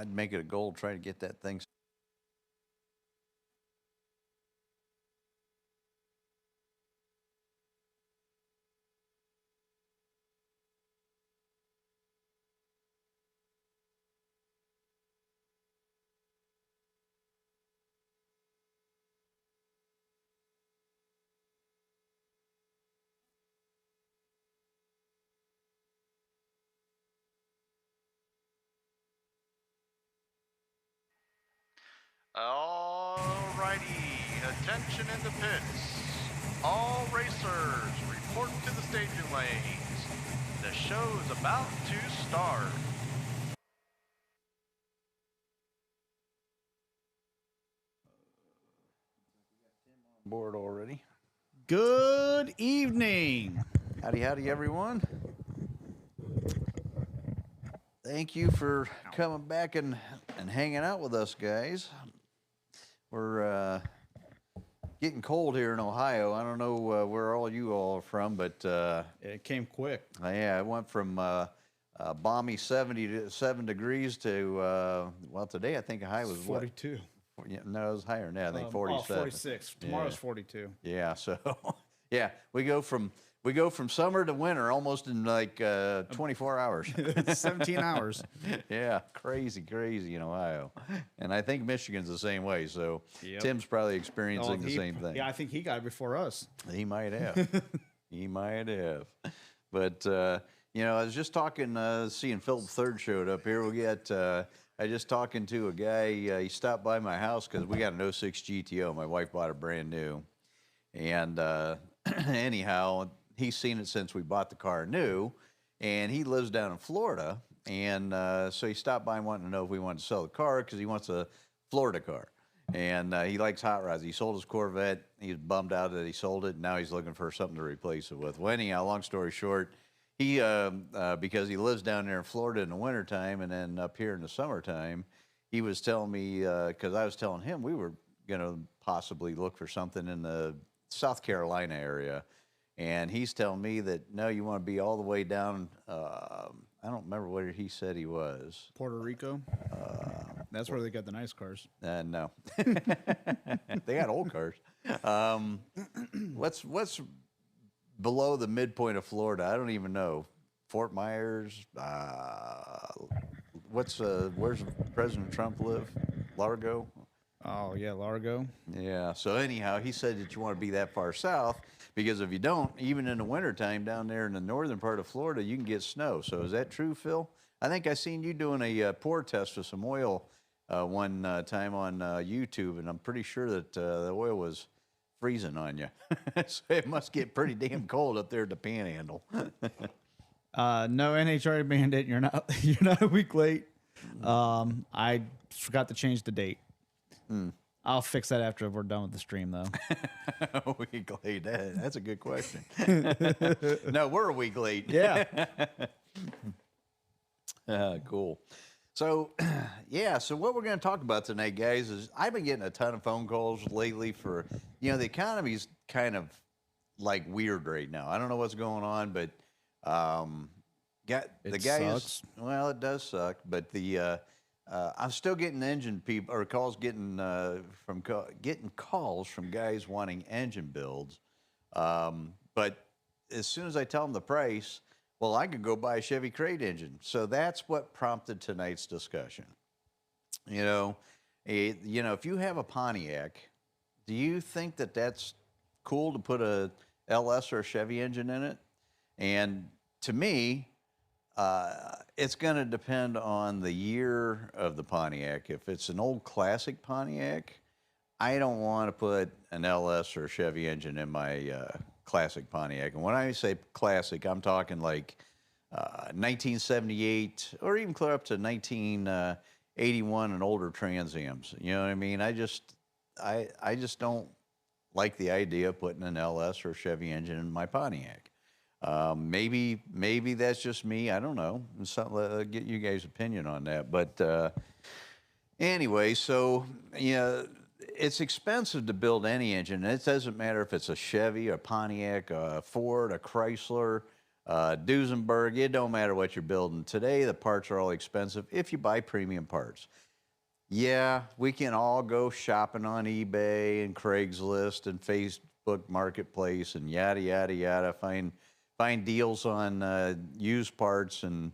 I'd make it a goal to try to get that thing. Alrighty, attention in the pits. All racers, report to the staging lanes. The show's about to start. Board already. Good evening. Howdy, everyone. Thank you for coming back and hanging out with us, guys. We're getting cold here in Ohio. I don't know where all you all are from, but It came quick. yeah, it went from balmy 77 degrees to well, today I think the high was 42. What? Yeah, no, it was higher than that. I think 47. 46. Tomorrow's 42. Yeah, so yeah, we go from summer to winter almost in like 24 hours. 17 hours. Yeah, crazy in Ohio, and I think Michigan's the same way. So Yep. Tim's probably experiencing the same thing. Yeah, I think he got it before us. He might have. He might have. But you know, I was just talking, seeing Philip Third showed up here. We got. I just talking to a guy. He stopped by my house because we got an '06 GTO. My wife bought it brand new, and anyhow, he's seen it since we bought the car new, and he lives down in Florida, and so he stopped by wanting to know if we wanted to sell the car because he wants a Florida car, and he likes hot rods. He sold his Corvette. He's bummed out that he sold it. And now he's looking for something to replace it with. Well, anyhow, long story short, he because he lives down there in Florida in the wintertime and then up here in the summertime, he was telling me because I was telling him we were going to possibly look for something in the South Carolina area. And he's telling me that, no, you want to be all the way down. I don't remember where he said he was. Puerto Rico. That's where they got the nice cars. No. They got old cars. What's below the midpoint of Florida? I don't even know. Fort Myers. Where's President Trump live? Largo? Oh, yeah, Largo. Yeah. So anyhow, he said that you want to be that far south because if you don't, even in the wintertime down there in the northern part of Florida, you can get snow. So is that true, Phil? I think I seen you doing a pour test with some oil one time on YouTube, and I'm pretty sure that the oil was freezing on you. So it must get pretty damn cold up there at the Panhandle. No NHRA mandate. You're not a week late. I forgot to change the date. I'll fix that after we're done with the stream, though. A week late. That's a good question. No, we're a week late. Yeah. Cool. So, yeah, so what we're going to talk about tonight, guys, is I've been getting a ton of phone calls lately for, the economy's kind of like weird right now. I don't know what's going on, but It sucks. Well, it does suck, but I'm still getting getting calls from guys wanting engine builds. But as soon as I tell them the price, well, I could go buy a Chevy crate engine. So that's what prompted tonight's discussion. If you have a Pontiac, do you think that that's cool to put a LS or a Chevy engine in it? And to me, it's going to depend on the year of the Pontiac. If it's an old classic Pontiac, I don't want to put an LS or a Chevy engine in my classic Pontiac. And when I say classic, I'm talking like 1978 or even clear up to 1981 and older Trans Ams. You know what I mean? I just don't like the idea of putting an LS or Chevy engine in my Pontiac. Maybe that's just me. I don't know. Get you guys' opinion on that. But anyway, so it's expensive to build any engine. It doesn't matter if it's a Chevy, a Pontiac, a Ford, a Chrysler. Duesenberg, it don't matter what you're building. Today, the parts are all expensive if you buy premium parts. Yeah, we can all go shopping on eBay and Craigslist and Facebook Marketplace and yada, yada, yada. Find deals on used parts and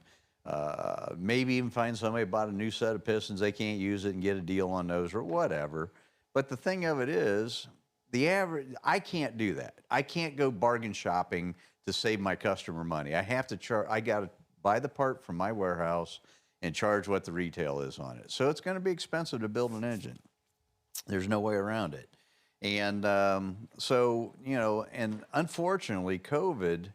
maybe even find somebody bought a new set of pistons. They can't use it and get a deal on those or whatever. But the thing of it is, I can't do that. I can't go bargain shopping to save my customer money. I have to I got to buy the part from my warehouse and charge what the retail is on it. So it's going to be expensive to build an engine. There's no way around it. And so, and unfortunately, COVID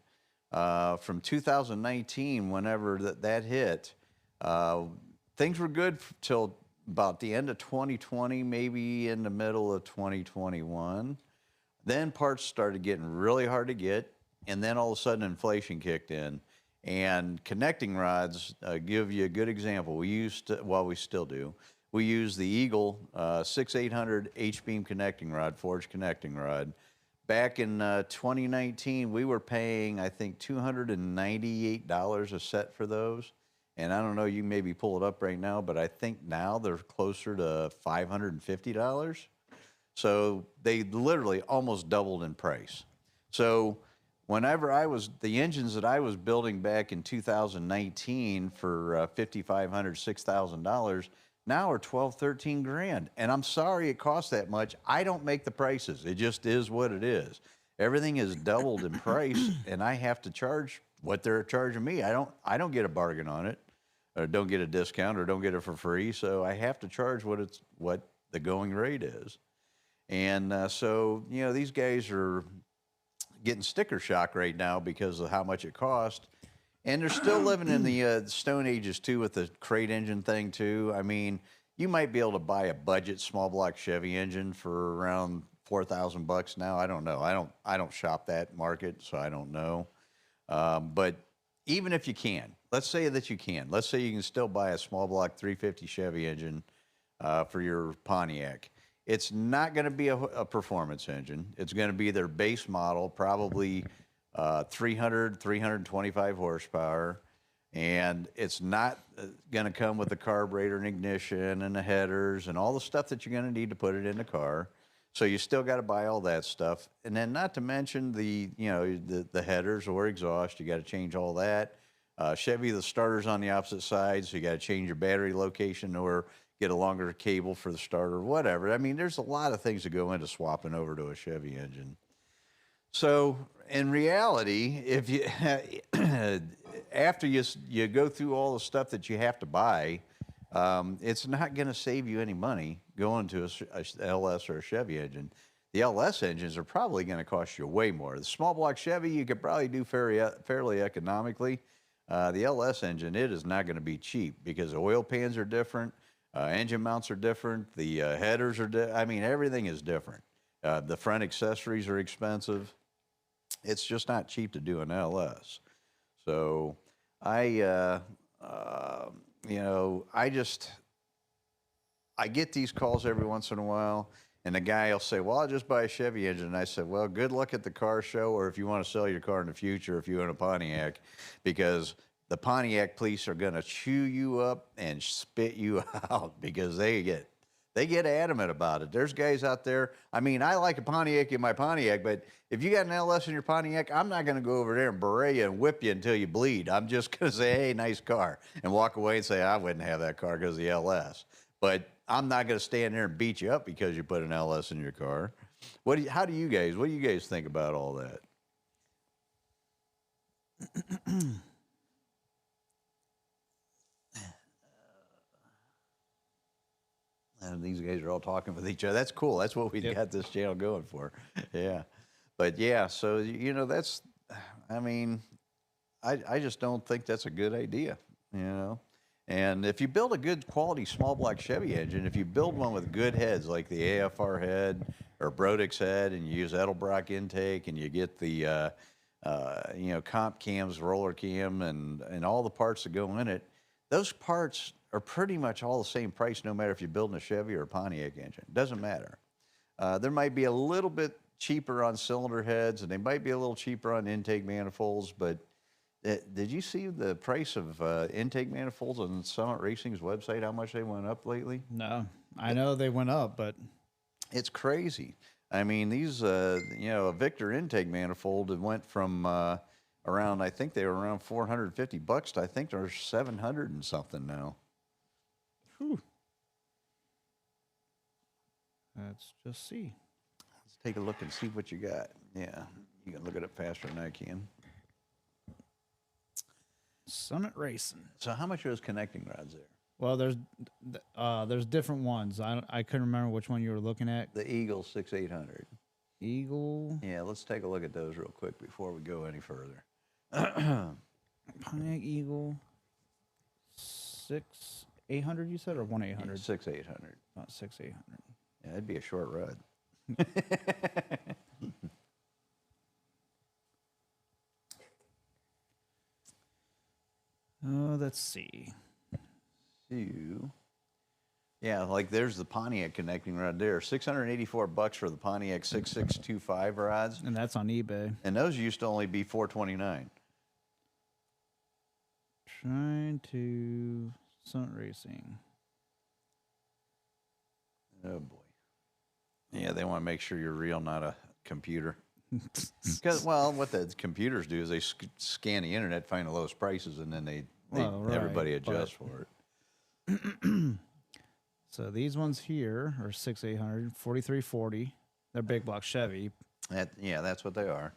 from 2019, whenever that hit, things were good till about the end of 2020, maybe in the middle of 2021. Then parts started getting really hard to get, and then all of a sudden inflation kicked in. And connecting rods, give you a good example. We still do. We use the Eagle 6800 H-beam connecting rod, forged connecting rod. Back in 2019, we were paying, I think, $298 a set for those. And I don't know, you can maybe pull it up right now, but I think now they're closer to $550. So they literally almost doubled in price. So whenever the engines that I was building back in 2019 for $5,500, $6,000, now are 12, 13 grand. And I'm sorry it costs that much. I don't make the prices. It just is what it is. Everything is doubled in price, and I have to charge what they're charging me. I don't get a bargain on it, or don't get a discount, or don't get it for free. So I have to charge what the going rate is. And so, these guys are getting sticker shock right now because of how much it costs. And they're still living in the Stone Ages, too, with the crate engine thing, too. I mean, you might be able to buy a budget small block Chevy engine for around $4,000 now. I don't know. I don't shop that market, so I don't know. But even if you can, let's say that you can. Let's say you can still buy a small block 350 Chevy engine for your Pontiac. It's not going to be a performance engine. It's going to be their base model, probably 300, 325 horsepower. And it's not going to come with the carburetor and ignition and the headers and all the stuff that you're going to need to put it in the car. So you still got to buy all that stuff. And then not to mention the headers or exhaust. You got to change all that. Chevy, the starter's on the opposite side, so you got to change your battery location or get a longer cable for the starter, whatever. I mean, there's a lot of things that go into swapping over to a Chevy engine. So in reality, if you after you go through all the stuff that you have to buy, it's not going to save you any money going to a LS or a Chevy engine. The LS engines are probably going to cost you way more. The small block Chevy you could probably do fairly economically. The LS engine, it is not going to be cheap because the oil pans are different. Engine mounts are different. The headers are I mean, everything is different. The front accessories are expensive. It's just not cheap to do an LS. So I get these calls every once in a while, and the guy will say, well, I'll just buy a Chevy engine. And I said, well, good luck at the car show, or if you want to sell your car in the future, if you own a Pontiac, because the Pontiac police are going to chew you up and spit you out because they get adamant about it. There's guys out there. I mean, I like a Pontiac in my Pontiac, but if you got an LS in your Pontiac, I'm not going to go over there and beret you and whip you until you bleed. I'm just going to say, hey, nice car, and walk away and say, I wouldn't have that car because of the LS. But I'm not going to stand there and beat you up because you put an LS in your car. What do you guys think about all that? And these guys are all talking with each other. That's cool. That's what we got this channel going for. Yeah. But yeah, so, I mean, I just don't think that's a good idea, And if you build a good quality small block Chevy engine, if you build one with good heads like the AFR head or Brodix head, and you use Edelbrock intake, and you get the, comp cams, roller cam, and all the parts that go in it, those parts are pretty much all the same price no matter if you're building a Chevy or a Pontiac engine. It doesn't matter. There might be a little bit cheaper on cylinder heads, and they might be a little cheaper on intake manifolds, but Did you see the price of intake manifolds on Summit Racing's website? How much they went up lately? No, I know they went up, but It's crazy. I mean, these, a Victor intake manifold, it went from around, I think they were around $450 to I think they're 700 and something now. whew. Let's just see. Let's take a look and see what you got. Yeah, you can look it up faster than I can. Summit Racing. So how much are those connecting rods there? Well, there's different ones. I couldn't remember which one you were looking at. The Eagle 6800. Eagle, Yeah, let's take a look at those real quick before we go any further. Pontiac Eagle, 6,800. You said, or 1,800? 6800. Not 6,800. Yeah, that'd be a short rod. Oh, let's see. Yeah, like there's the Pontiac connecting rod there. $684 for the Pontiac 6625 rods. And that's on eBay. And those used to only be $429. Trying to Summit Racing. Oh boy. Yeah, they want to make sure you're real, not a computer. Because, well, what the computers do is they scan the internet, find the lowest prices, and then everybody adjusts for it. So these ones here are 6,800, 4340. They're big block Chevy. That's what they are.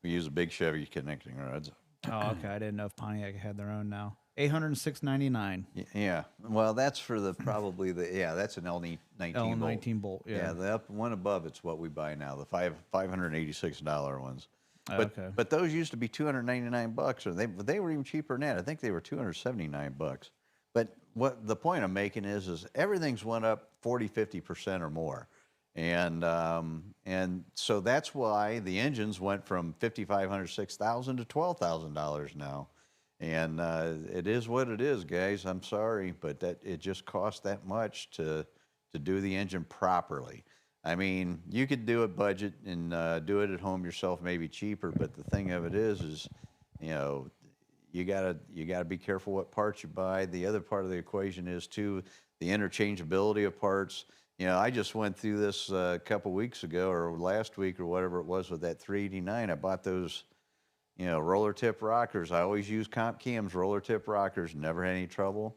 We use a big Chevy connecting rods. Oh, okay. I didn't know if Pontiac had their own now. 806.99. Yeah. Well, that's for that's an L19 L19 bolt. Yeah. The one above it's what we buy now, the $586 ones. Okay. But those used to be $299, or they were even cheaper than that. I think they were $279. But what the point I'm making is everything's went up 40-50% or more. And so that's why the engines went from $5,500, $6,000 to $12,000 now. And it is what it is, guys. I'm sorry, but it just costs that much to do the engine properly. I mean, you could do it budget and do it at home yourself, maybe cheaper. But the thing of it is you gotta be careful what parts you buy. The other part of the equation is too the interchangeability of parts. I just went through this a couple weeks ago or last week or whatever it was with that 389. I bought those, roller tip rockers. I always use Comp Cam's roller tip rockers. Never had any trouble.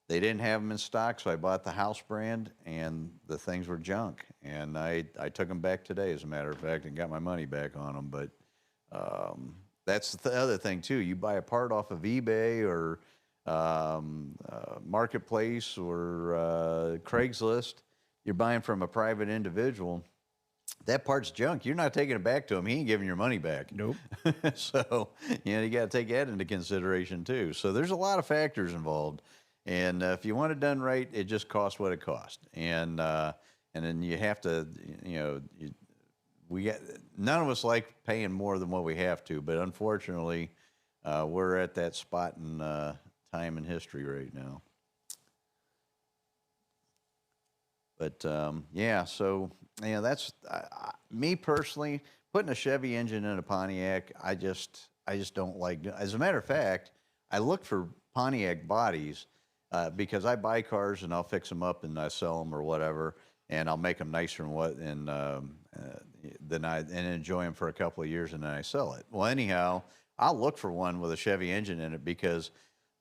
They didn't have them in stock, so I bought the house brand, and the things were junk. And I took them back today, as a matter of fact, and got my money back on them. But that's the other thing too. You buy a part off of eBay or Marketplace or Craigslist. You're buying from a private individual. That part's junk. You're not taking it back to him. He ain't giving your money back. Nope. So you got to take that into consideration too. So there's a lot of factors involved, and if you want it done right, it just costs what it costs. And then you have to, none of us like paying more than what we have to, but unfortunately, we're at that spot in time in history right now. But so that's me personally putting a Chevy engine in a Pontiac. I just don't like. As a matter of fact, I look for Pontiac bodies because I buy cars and I'll fix them up and I sell them or whatever, and I'll make them nicer and then enjoy them for a couple of years and then I sell it. Well, anyhow, I'll look for one with a Chevy engine in it because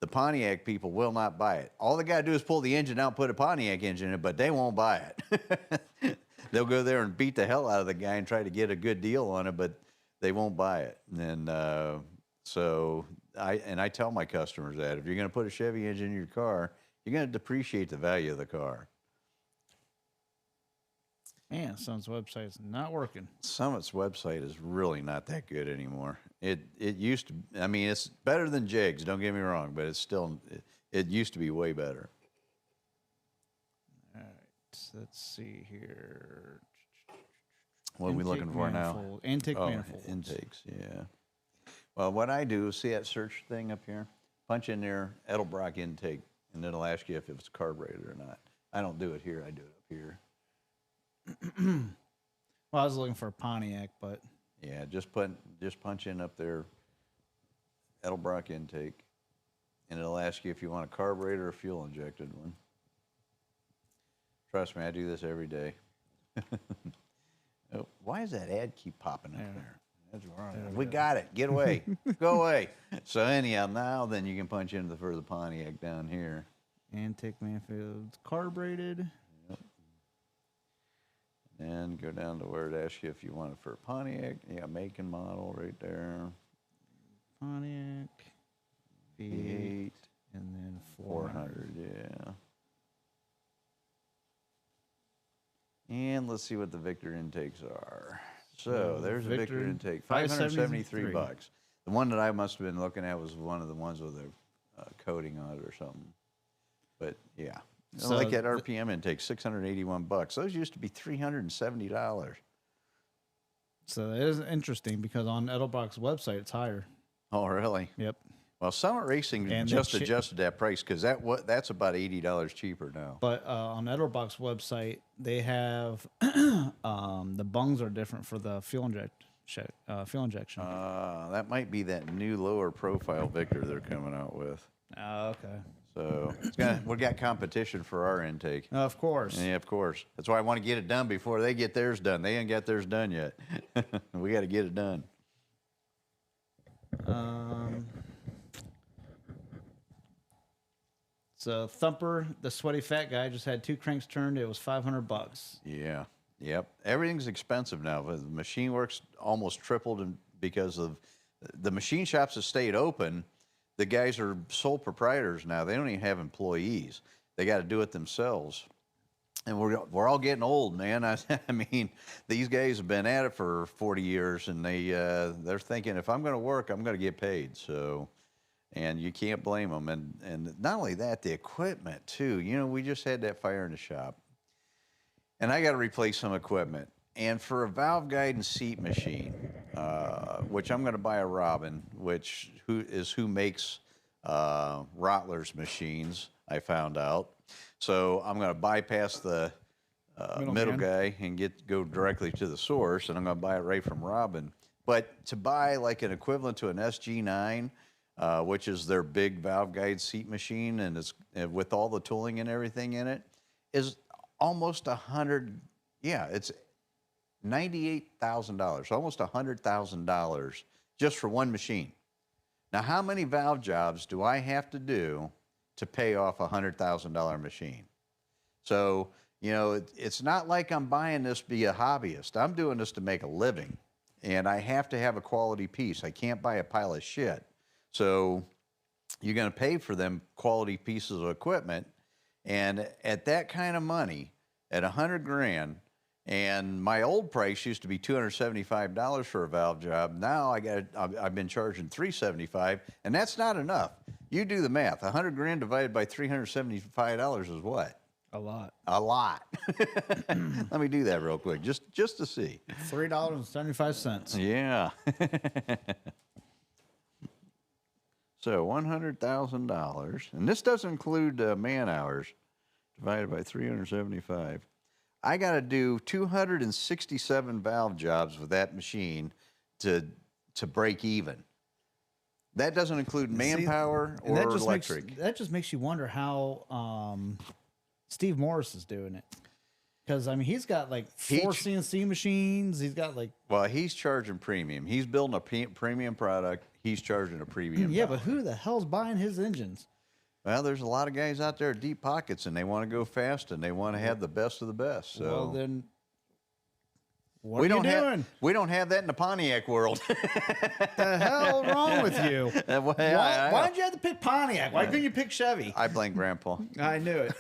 the Pontiac people will not buy it. All they got to do is pull the engine out and put a Pontiac engine in it, but they won't buy it. They'll go there and beat the hell out of the guy and try to get a good deal on it, but they won't buy it. And so I tell my customers that if you're going to put a Chevy engine in your car, you're going to depreciate the value of the car. Man, Summit's website is not working. Summit's website is really not that good anymore. It used to. I mean, it's better than Jig's. Don't get me wrong, but it's still. It used to be way better. All right, let's see here. What are we looking for now? Intake manifold. Intakes, yeah. Well, what I do is see that search thing up here. Punch in there Edelbrock intake, and it'll ask you if it's carbureted or not. I don't do it here. I do it up here. Well, I was looking for a Pontiac, but yeah, just punch in up there Edelbrock intake, and it'll ask you if you want a carburetor or fuel injected one. Trust me, I do this every day. Oh, why does that ad keep popping up there? That's wrong. We got it. Get away. Go away. So anyhow, now then you can punch into for the Pontiac down here. Intake manifold carbureted. Yep. And go down to where it asks you if you want it for a Pontiac. Yeah, make and model right there. Pontiac. V8. And then 400, yeah. And let's see what the Victor intakes are. So there's the Victor intake, $573. The one that I must have been looking at was one of the ones with a coating on it or something. But yeah, So like that RPM intake, $681. Those used to be $370. So it is interesting because on Edelbrock's website it's higher. Oh, really? Yep. Well, Summit Racing And just adjusted that price because that's about $80 cheaper now. But on Edelbrock's website they have the bungs are different for the fuel injection. That might be that new lower profile Victor they're coming out with. Oh, okay. So we got competition for our intake. Of course. Yeah, of course. That's why I want to get it done before they get theirs done. They ain't got theirs done yet. We got to get it done. So Thumper, the sweaty fat guy, just had 2 cranks turned. It was $500. Yeah. Yep. Everything's expensive now. The machine work's almost tripled because of the machine shops have stayed open. The guys are sole proprietors now. They don't even have employees. They got to do it themselves. And we're all getting old, man. I mean, these guys have been at it for 40 years, and they're thinking, if I'm going to work, I'm going to get paid. So, and you can't blame them. And not only that, the equipment too. You know, we just had that fire in the shop, and I got to replace some equipment. And for a valve guide and seat machine, which I'm going to buy a Robin, who makes Rottler's machines, I found out. So I'm going to bypass the middle guy and go directly to the source, and I'm going to buy it right from Robin. But to buy like an equivalent to an SG9, which is their big valve guide seat machine, and it's with all the tooling and everything in it, is almost $100. Yeah, it's $98,000, almost $100,000 just for one machine. Now, how many valve jobs do I have to do to pay off a $100,000 machine? So, you know, it's not like I'm buying this to be a hobbyist. I'm doing this to make a living, and I have to have a quality piece. I can't buy a pile of shit. So you're going to pay for them quality pieces of equipment, and at that kind of money, at $100,000, and my old price used to be $275 for a valve job. Now I've been charging $375, and that's not enough. You do the math. $100,000 divided by $375 is what? A lot. A lot. Let me do that real quick, just to see. $3.75. Yeah. So $100,000, and this doesn't include man hours, divided by 375. I got to do 267 valve jobs with that machine to break even. That doesn't include manpower or electric. That just makes you wonder how Steve Morris is doing it. Because, I mean, he's got like 4 CNC machines. He's got like... Well, he's charging premium. He's building a premium product. He's charging a premium. Yeah, but who the hell's buying his engines? Well, there's a lot of guys out there with deep pockets, and they want to go fast, and they want to have the best of the best. So. Well, then, what are you doing? We don't have that in the Pontiac world. The hell wrong with you? Why did you have to pick Pontiac? Why couldn't you pick Chevy? I blame Grandpa. I knew it.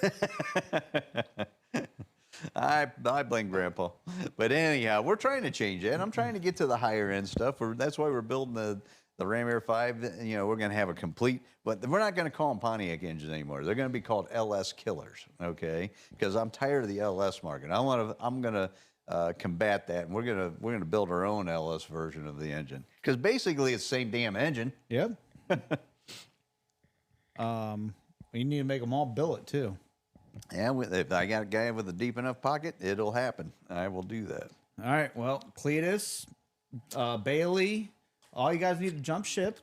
I blame Grandpa. But anyhow, we're trying to change it. I'm trying to get to the higher end stuff. That's why we're building the Ram Air 5. You know, we're going to have a complete, but we're not going to call them Pontiac engines anymore. They're going to be called LS killers, okay? Because I'm tired of the LS market. I'm going to combat that, and we're going to build our own LS version of the engine. Because basically, it's the same damn engine. Yep. You need to make them all billet too. Yeah, if I got a guy with a deep enough pocket, it'll happen. I will do that. All right. Well, Cletus, Bailey, All you guys need to jump ship.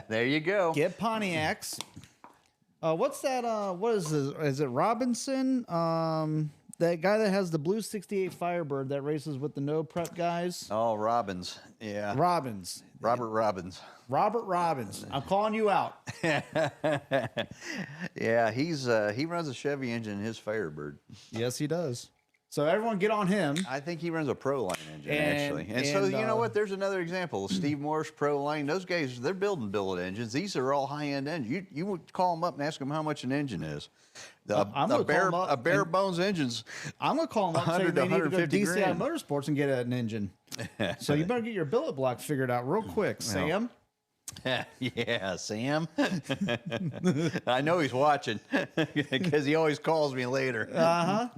There you go. Get Pontiacs. What's that? What is this? Is it Robinson? That guy that has the blue 68 Firebird that races with the no prep guys. Oh, Robbins. Yeah. Robbins. Robert Robbins. Robert Robbins. I'm calling you out. Yeah, he runs a Chevy engine in his Firebird. Yes, he does. So everyone get on him. I think he runs a Pro-Line engine, actually. And so, you know what? There's another example. Steve Morse, Pro-Line, those guys, they're building billet engines. These are all high-end engines. You would call them up and ask them how much an engine is. A bare bones engine's I'm going to call them up and say they need to go to DCI Motorsports and get an engine. So you better get your billet block figured out real quick, Sam. Yeah, Sam. I know he's watching because he always calls me later. Uh-huh.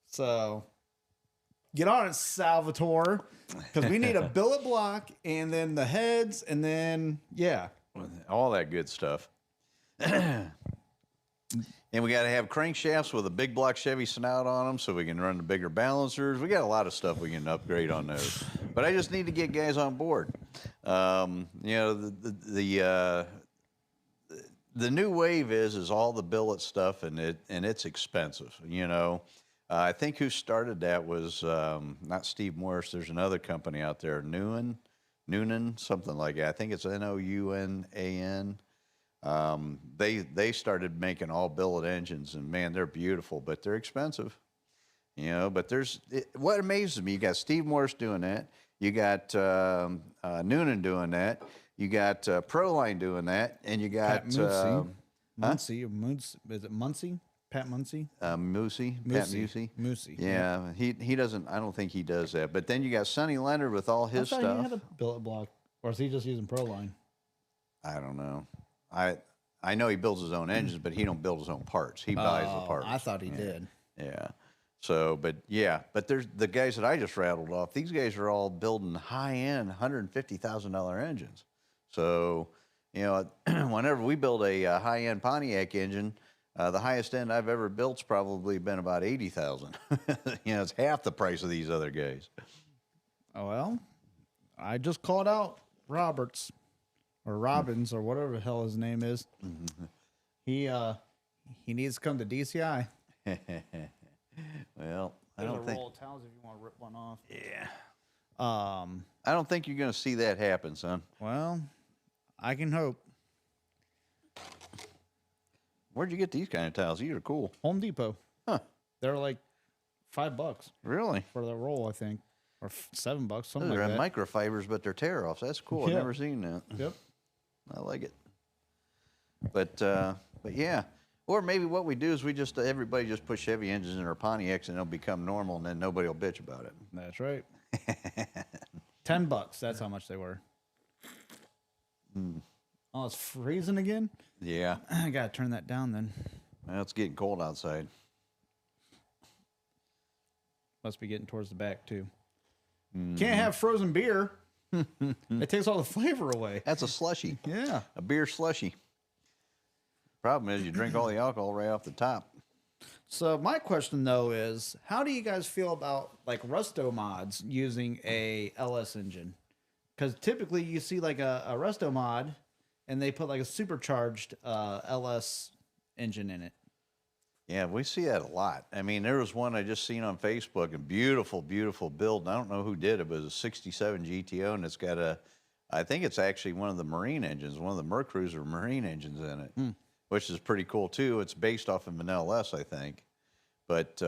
So get on it, Salvatore, because we need a billet block and then the heads and then, yeah. All that good stuff. And we got to have crankshafts with a big block Chevy snout on them so we can run the bigger balancers. We got a lot of stuff we can upgrade on those. But I just need to get guys on board. You know, the new wave is all the billet stuff, and it's expensive, you know. I think who started that was not Steve Morris. There's another company out there, Noonan, something like that. I think it's Nounan. They started making all billet engines, and man, they're beautiful, but they're expensive. You know, but what amazes me, you got Steve Morris doing that. You got Noonan doing that. You got Proline doing that, and you got Muncie. Is it Muncie? Pat Muncie? Pat Musey. Yeah, he doesn't. I don't think he does that. But then you got Sonny Leonard with all his stuff. He had a billet block, or is he just using Proline? I don't know. I know he builds his own engines, but he don't build his own parts. He buys the parts. I thought he did. Yeah. So, but there's the guys that I just rattled off. These guys are all building high-end $150,000 engines. So, you know, whenever we build a high-end Pontiac engine, the highest end I've ever built's probably been about $80,000. You know, it's half the price of these other guys. Oh, well, I just called out Roberts or Robbins or whatever the hell his name is. He needs to come to DCI. Well, I don't think. Roll of towels if you want to rip one off. Yeah. I don't think you're going to see that happen, son. Well, I can hope. Where'd you get these kind of towels? These are cool. Home Depot. Huh. They're like $5. Really? For the roll, I think. Or $7, something they're like that. microfibers, but they're tear-offs. That's cool. I've never seen that. Yep. I like it. But yeah. Or maybe what we do is everybody just push Chevy engines in our Pontiacs and they'll become normal and then nobody will bitch about it. That's right. $10. That's how much they were. Oh, it's freezing again? Yeah. I got to turn that down then. Well, it's getting cold outside. Must be getting towards the back, too. Can't have frozen beer. It takes all the flavor away. That's a slushy. Yeah. A beer slushy. Problem is you drink all the alcohol right off the top. So my question, though, is how do you guys feel about, like, resto mods using a LS engine? Because typically you see, like, a resto mod, and they put, like, a supercharged LS engine in it. Yeah, we see that a lot. I mean, there was one I just seen on Facebook, a beautiful, beautiful build. And I don't know who did it, but it was a 67 GTO, and it's got I think it's actually one of the Marine engines, one of the Mercruiser Marine engines in it, which is pretty cool, too. It's based off of an LS, I think. But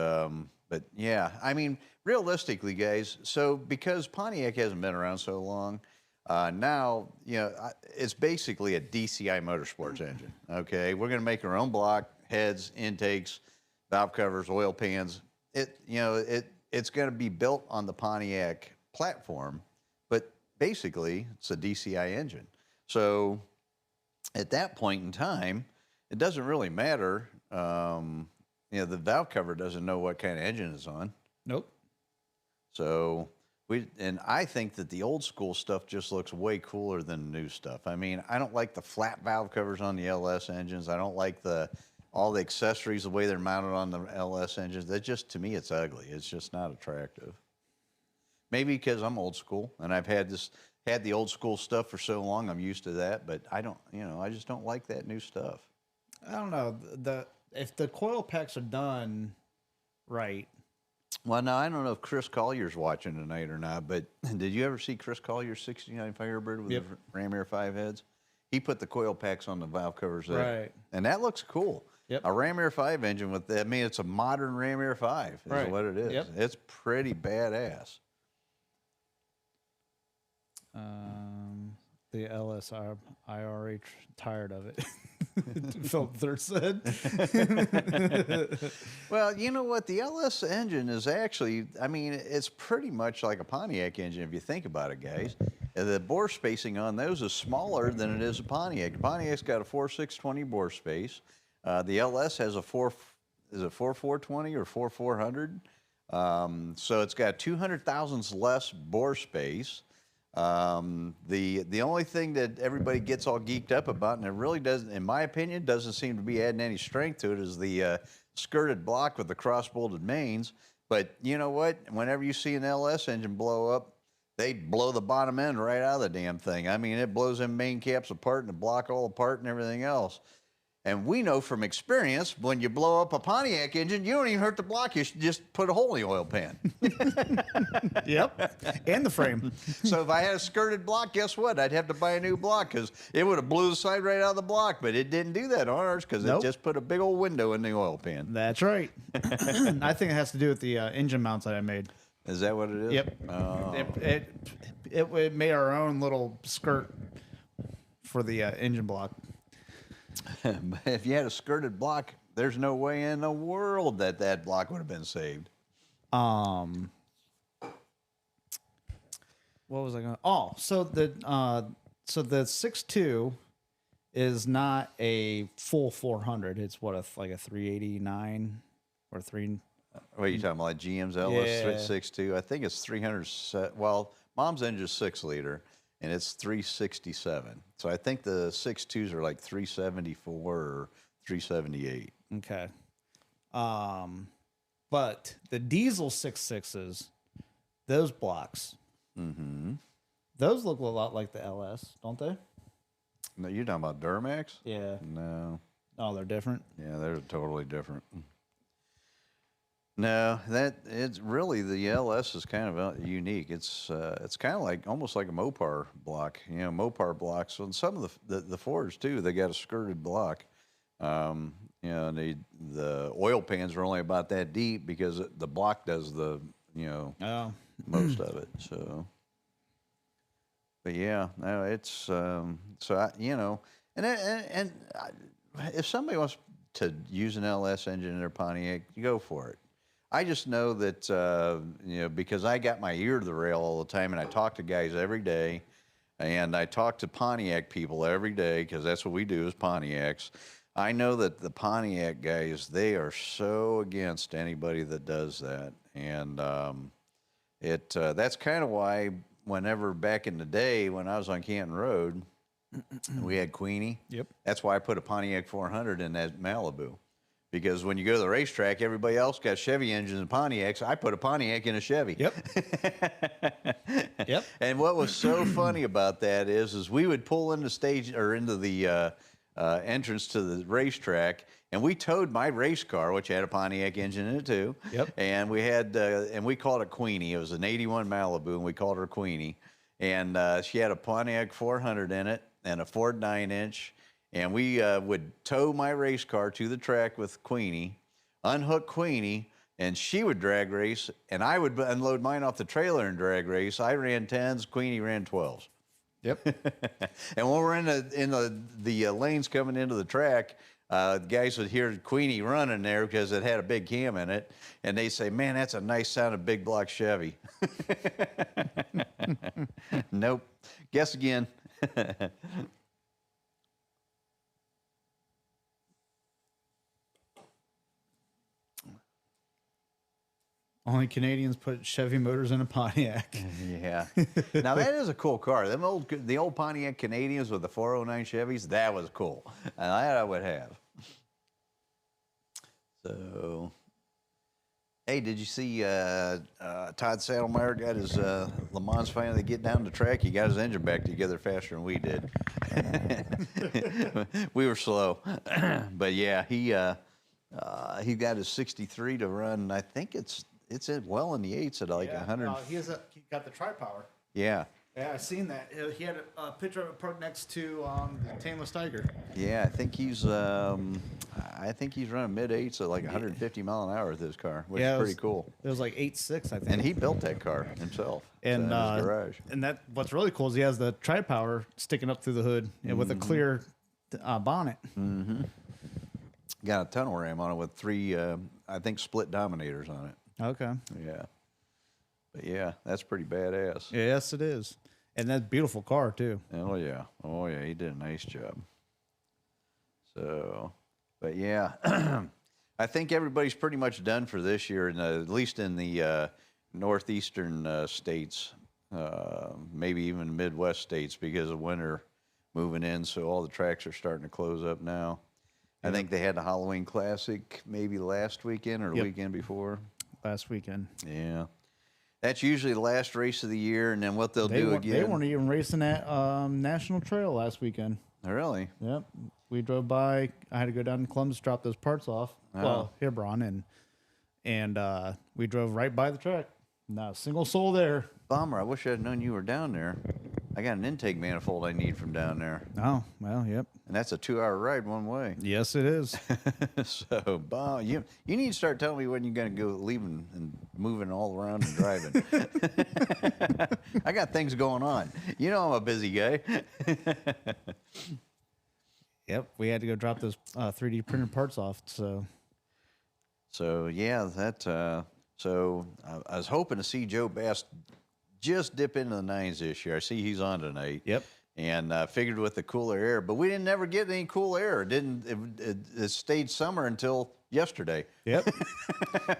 yeah, I mean, realistically, guys, so because Pontiac hasn't been around so long, now, you know, it's basically a DCI Motorsports engine, okay? We're going to make our own block, heads, intakes, valve covers, oil pans. It's going to be built on the Pontiac platform, but basically it's a DCI engine. So at that point in time, it doesn't really matter. The valve cover doesn't know what kind of engine it's on. Nope. So I think that the old school stuff just looks way cooler than the new stuff. I mean, I don't like the flat valve covers on the LS engines. I don't like all the accessories, the way they're mounted on the LS engines. That just, to me, it's ugly. It's just not attractive. Maybe because I'm old school and I've had the old school stuff for so long, I'm used to that. But I don't, I just don't like that new stuff. I don't know. If the coil packs are done right. Well, now I don't know if Chris Collier's watching tonight or not, but did you ever see Chris Collier's 69 Firebird with Yep. the Ram Air 5 heads? He put the coil packs on the valve covers there. Right. And that looks cool. Yep. A Ram Air 5 engine with that, I mean, it's a modern Ram Air 5 is Right. what it is. Yep. It's pretty badass. The LSR IRA tired of it. Philip Third said. Well, you know what? The LS engine is actually, I mean, it's pretty much like a Pontiac engine if you think about it, guys. The bore spacing on those is smaller than it is a Pontiac. The Pontiac's got a 4,620 bore space. The LS has a 4,420 or 4,400? So it's got 200 thousandths less bore space. The only thing that everybody gets all geeked up about, and it really doesn't, in my opinion, doesn't seem to be adding any strength to it, is the skirted block with the cross-bolted mains. But you know what? Whenever you see an LS engine blow up, they blow the bottom end right out of the damn thing. I mean, it blows them main caps apart and the block all apart and everything else. And we know from experience, when you blow up a Pontiac engine, you don't even hurt the block. You should just put a hole in the oil pan. Yep. And the frame. So if I had a skirted block, guess what? I'd have to buy a new block because it would have blew the side right out of the block. But it didn't do that on ours because Nope. it just put a big old window in the oil pan. That's right. I think it has to do with the engine mounts that I made. Is that what it is? Yep. Oh. It made our own little skirt for the engine block. But if you had a skirted block, there's no way in the world that that block would have been saved. What was I going? Oh, so the 6.2 is not a full 400. It's what like a 389 or 3. What are you talking about? Like GM's LS Yeah. 362? I think it's 300. Well, Mom's engine is 6-liter, and it's 367. So I think the 6.2s are like 374 or 378. Okay. But the diesel 6.6s, those blocks, those look a lot like the LS, don't they? No, you're talking about Duramax? Yeah. No. Oh, they're different. Yeah, they're totally different. No, that it's really the LS is kind of unique. It's kind of like almost like a Mopar block. You know, Mopar blocks. And some of the Fords too, they got a skirted block. You know, the oil pans are only about that deep because the block does the most of it. So, but yeah, no, it's so if somebody wants to use an LS engine in their Pontiac, you go for it. I just know that, because I got my ear to the rail all the time and I talk to guys every day and I talk to Pontiac people every day because that's what we do as Pontiacs. I know that the Pontiac guys, they are so against anybody that does that. And that's kind of why whenever back in the day when I was on Canton Road, we had Queenie. Yep. That's why I put a Pontiac 400 in that Malibu. Because when you go to the racetrack, everybody else got Chevy engines and Pontiacs. I put a Pontiac in a Chevy. Yep. Yep. And what was so funny about that is we would pull into stage or into the entrance to the racetrack, and we towed my race car, which had a Pontiac engine in it too. Yep. And we had and we called it Queenie. It was an '81 Malibu, and we called her Queenie. And she had a Pontiac 400 in it and a Ford 9-inch. And we would tow my race car to the track with Queenie, unhook Queenie, and she would drag race, and I would unload mine off the trailer and drag race. I ran 10s, Queenie ran 12s. Yep. And when we're in the lanes coming into the track, the guys would hear Queenie running there because it had a big cam in it, and they say, "Man, that's a nice sounding big block Chevy." Nope. Guess again. Only Canadians put Chevy motors in a Pontiac. Yeah. Now that is a cool car. The old Pontiac Canadians with the 409 Chevys, that was cool. And that I would have. So, Hey, did you see Todd Saddlemeyer got his Le Mans finally get down the track? He got his engine back together faster than we did. We were slow, but yeah, he got his 63 to run. I think it's well in the eights at like 100. He got the tri-power. Yeah. Yeah, I seen that. He had a picture of it parked next to the Tameless Tiger. Yeah, I think he's running mid eights at like 150 mile an hour with his car, which is pretty cool. It was like 8.6, I think. And he built that car himself And in his garage. And that what's really cool is he has the tri-power sticking up through the hood and with a clear bonnet. Mm-hmm. Got a tunnel ram on it with 3, I think, split dominators on it. Okay. Yeah. But yeah, that's pretty badass. Yes, it is. And that's a beautiful car, too. Oh, yeah. Oh, yeah. He did a nice job. So, but yeah, I think everybody's pretty much done for this year, at least in the northeastern states, maybe even Midwest states, because of winter moving in. So all the tracks are starting to close up now. I think they had the Halloween Classic maybe last weekend or the weekend before. Last weekend. Yeah. That's usually the last race of the year, and then what they'll do again. They weren't even racing at National Trail last weekend. Oh, really? Yep. We drove by. I had to go down to Columbus, drop those parts off. Oh. Well, Hebron, and we drove right by the track. Not a single soul there. Bummer. I wish I'd known you were down there. I got an intake manifold I need from down there. Oh, well, yep. And that's a 2-hour ride one way. Yes, it is. So, you need to start telling me when you're going to go leaving and moving all around and driving. I got things going on. You know I'm a busy guy. Yep, we had to go drop those 3D printed parts off. So yeah, so I was hoping to see Joe Bass just dip into the 9s this year. I see he's on tonight. Yep. And figured with the cooler air, but we didn't ever get any cool air. It stayed summer until yesterday. Yep.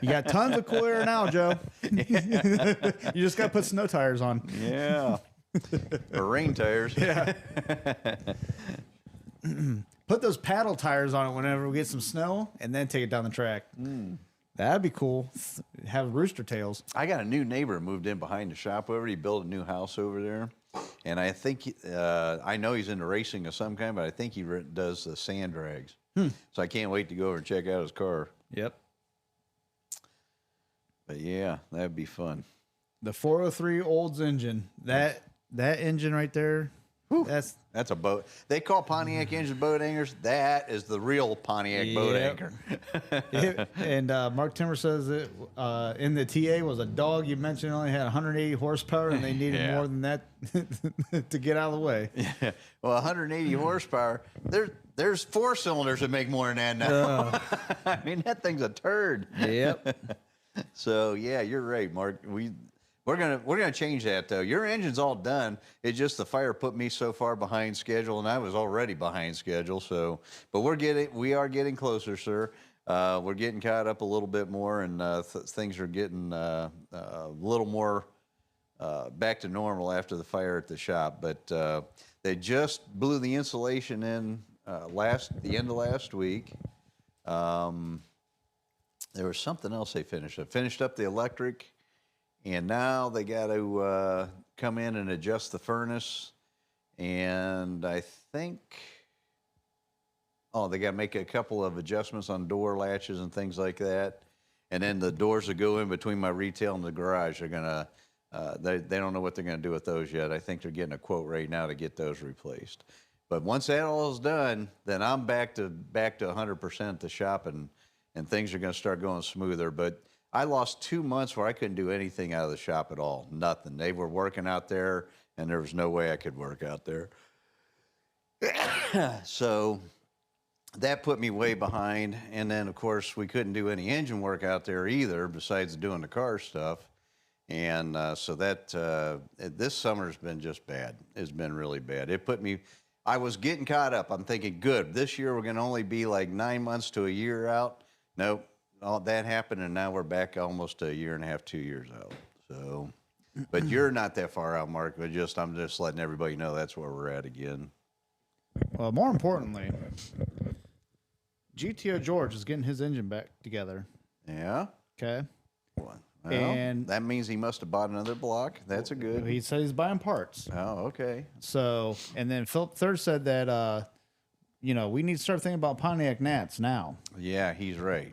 You got tons of cool air now, Joe. You just got to put snow tires on. Yeah. Or rain tires. Yeah. Put those paddle tires on it whenever we get some snow, and then take it down the track. That'd be cool. Have rooster tails. I got a new neighbor who moved in behind the shop over. He built a new house over there. And I think, I know he's into racing of some kind, but I think he does the sand drags. So I can't wait to go over and check out his car. Yep. But yeah, that'd be fun. The 403 Olds engine. That engine right there. Whew. That's a boat. They call Pontiac engine boat anchors. That is the real Pontiac boat anchor. And Mark Timmer says that in the TA was a dog you mentioned only had 180 horsepower, and they needed more than that to get out of the way. Yeah. Well, 180 horsepower. There's 4 cylinders that make more than that now. I mean, that thing's a turd. Yep. So yeah, you're right, Mark. We're gonna change that though. Your engine's all done. It's just the fire put me so far behind schedule, and I was already behind schedule. So, but we are getting closer, sir. We're getting caught up a little bit more, and things are getting a little more back to normal after the fire at the shop. But they just blew the insulation in the end of last week. There was something else they finished up. Finished up the electric. And now they got to come in and adjust the furnace. And I think, they got to make a couple of adjustments on door latches and things like that. And then the doors that go in between my retail and the garage are going to, they don't know what they're going to do with those yet. I think they're getting a quote right now to get those replaced. But once that all is done, then I'm back to 100% at the shop, and things are going to start going smoother. But I lost 2 months where I couldn't do anything out of the shop at all. Nothing. They were working out there, and there was no way I could work out there. So that put me way behind. And then, of course, we couldn't do any engine work out there either besides doing the car stuff. And so this summer's been just bad. It's been really bad. It put me – I was getting caught up. I'm thinking, good, this year we're going to only be like 9 months to a year out. Nope. All that happened, and now we're back almost a year and a half, 2 years out. So, but you're not that far out, Mark. But I'm just letting everybody know that's where we're at again. Well, more importantly, GTO George is getting his engine back together. Yeah. Okay. Well, And that means he must have bought another block. That's a good. he said he's buying parts. Oh, okay. So, and then Philip Third said that, we need to start thinking about Pontiac Nats now. Yeah, he's right.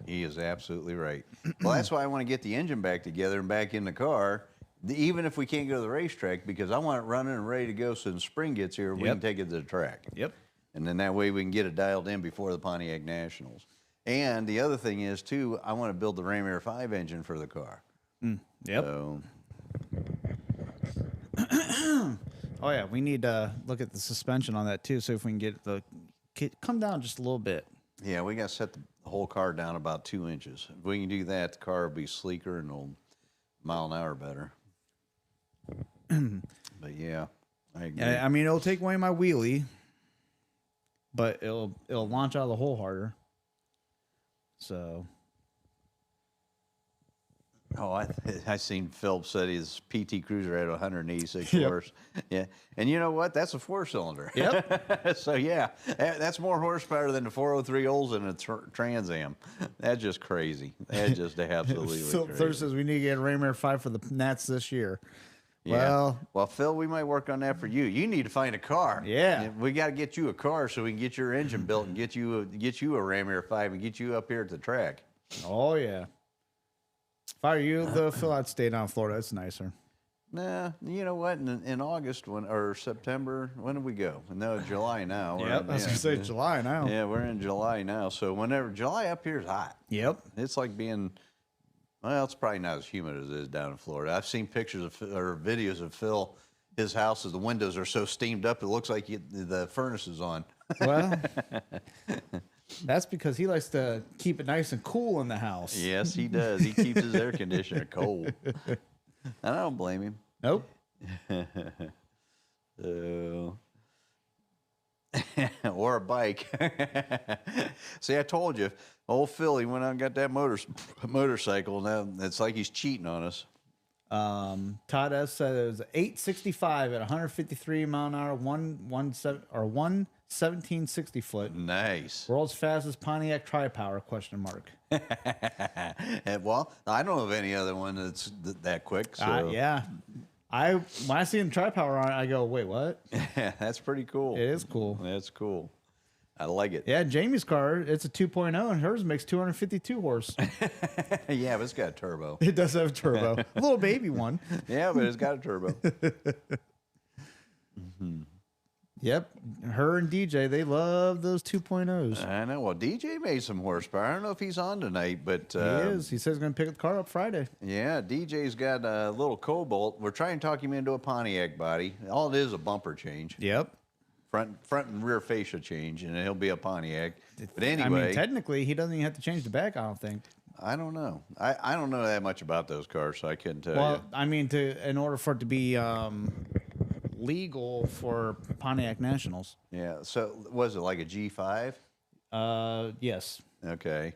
He is absolutely right. Well, that's why I want to get the engine back together and back in the car, even if we can't go to the racetrack, because I want it running and ready to go so when spring gets here, we can take it to the track. Yep. And then that way we can get it dialed in before the Pontiac Nationals. And the other thing is, too, I want to build the Ram Air 5 engine for the car. Yep. So, Oh, yeah. We need to look at the suspension on that, too, so if we can come down just a little bit. yeah, we got to set the whole car down about 2 inches. If we can do that, the car will be sleeker and will mile an hour better. But, yeah, I agree. I mean, it'll take away my wheelie, but it'll launch out of the hole harder. So, Oh, I seen Philip said his PT Cruiser had 186 Yep. horse. Yeah, and you know what? That's a 4-cylinder. Yep. So yeah, that's more horsepower than the 403 Olds in a Trans Am. That's just crazy. That's just absolutely Philip crazy. Third says we need to get a Ram Air 5 for the Nats this year. Yeah. Well, Phil, we might work on that for you. You need to find a car. Yeah. We got to get you a car so we can get your engine built and get you a Ram Air 5 and get you up here at the track. Oh, yeah. If I were you, though, Phil, I'd stay down in Florida. It's nicer. Nah, you know what? In August or September, when did we go? No, July now. Yep, I was going to say July now. Yeah, we're in July now. So whenever July up here is hot. Yep. It's like being, well, it's probably not as humid as it is down in Florida. I've seen pictures or videos of Phil. His house, the windows are so steamed up, it looks like the furnace is on. Well, that's because he likes to keep it nice and cool in the house. Yes, he does. He keeps his air conditioner cold. I don't blame him. Nope. So, or a bike. See, I told you, old Phil, he went out and got that motorcycle. Now it's like he's cheating on us. Todd S said it was 865 at 153 mile an hour, 11760 foot. Nice. World's fastest Pontiac tri-power? ? Well, I don't know of any other one that's that quick. So Yeah. When I see him tri-power on it, I go, wait, what? that's pretty cool. It is cool. That's cool. I like it. Yeah, Jamie's car, it's a 2.0, and hers makes 252 horse. Yeah, but it's got a turbo. It does have a turbo. A little baby one. Yeah, but it's got a turbo. Yep. Her and DJ, they love those 2.0s. I know. Well, DJ made some horsepower. I don't know if he's on tonight, but He is. He says he's going to pick the car up Friday. yeah, DJ's got a little Cobalt. We're trying to talk him into a Pontiac body. All it is a bumper change. Yep. Front and rear fascia change, and he'll be a Pontiac. But I anyway, mean, technically, he doesn't even have to change the back, I don't think. I don't know. I don't know that much about those cars, so I couldn't tell Well, you. I mean, in order for it to be legal for Pontiac Nationals. Yeah. So was it like a G5? Yes. Okay.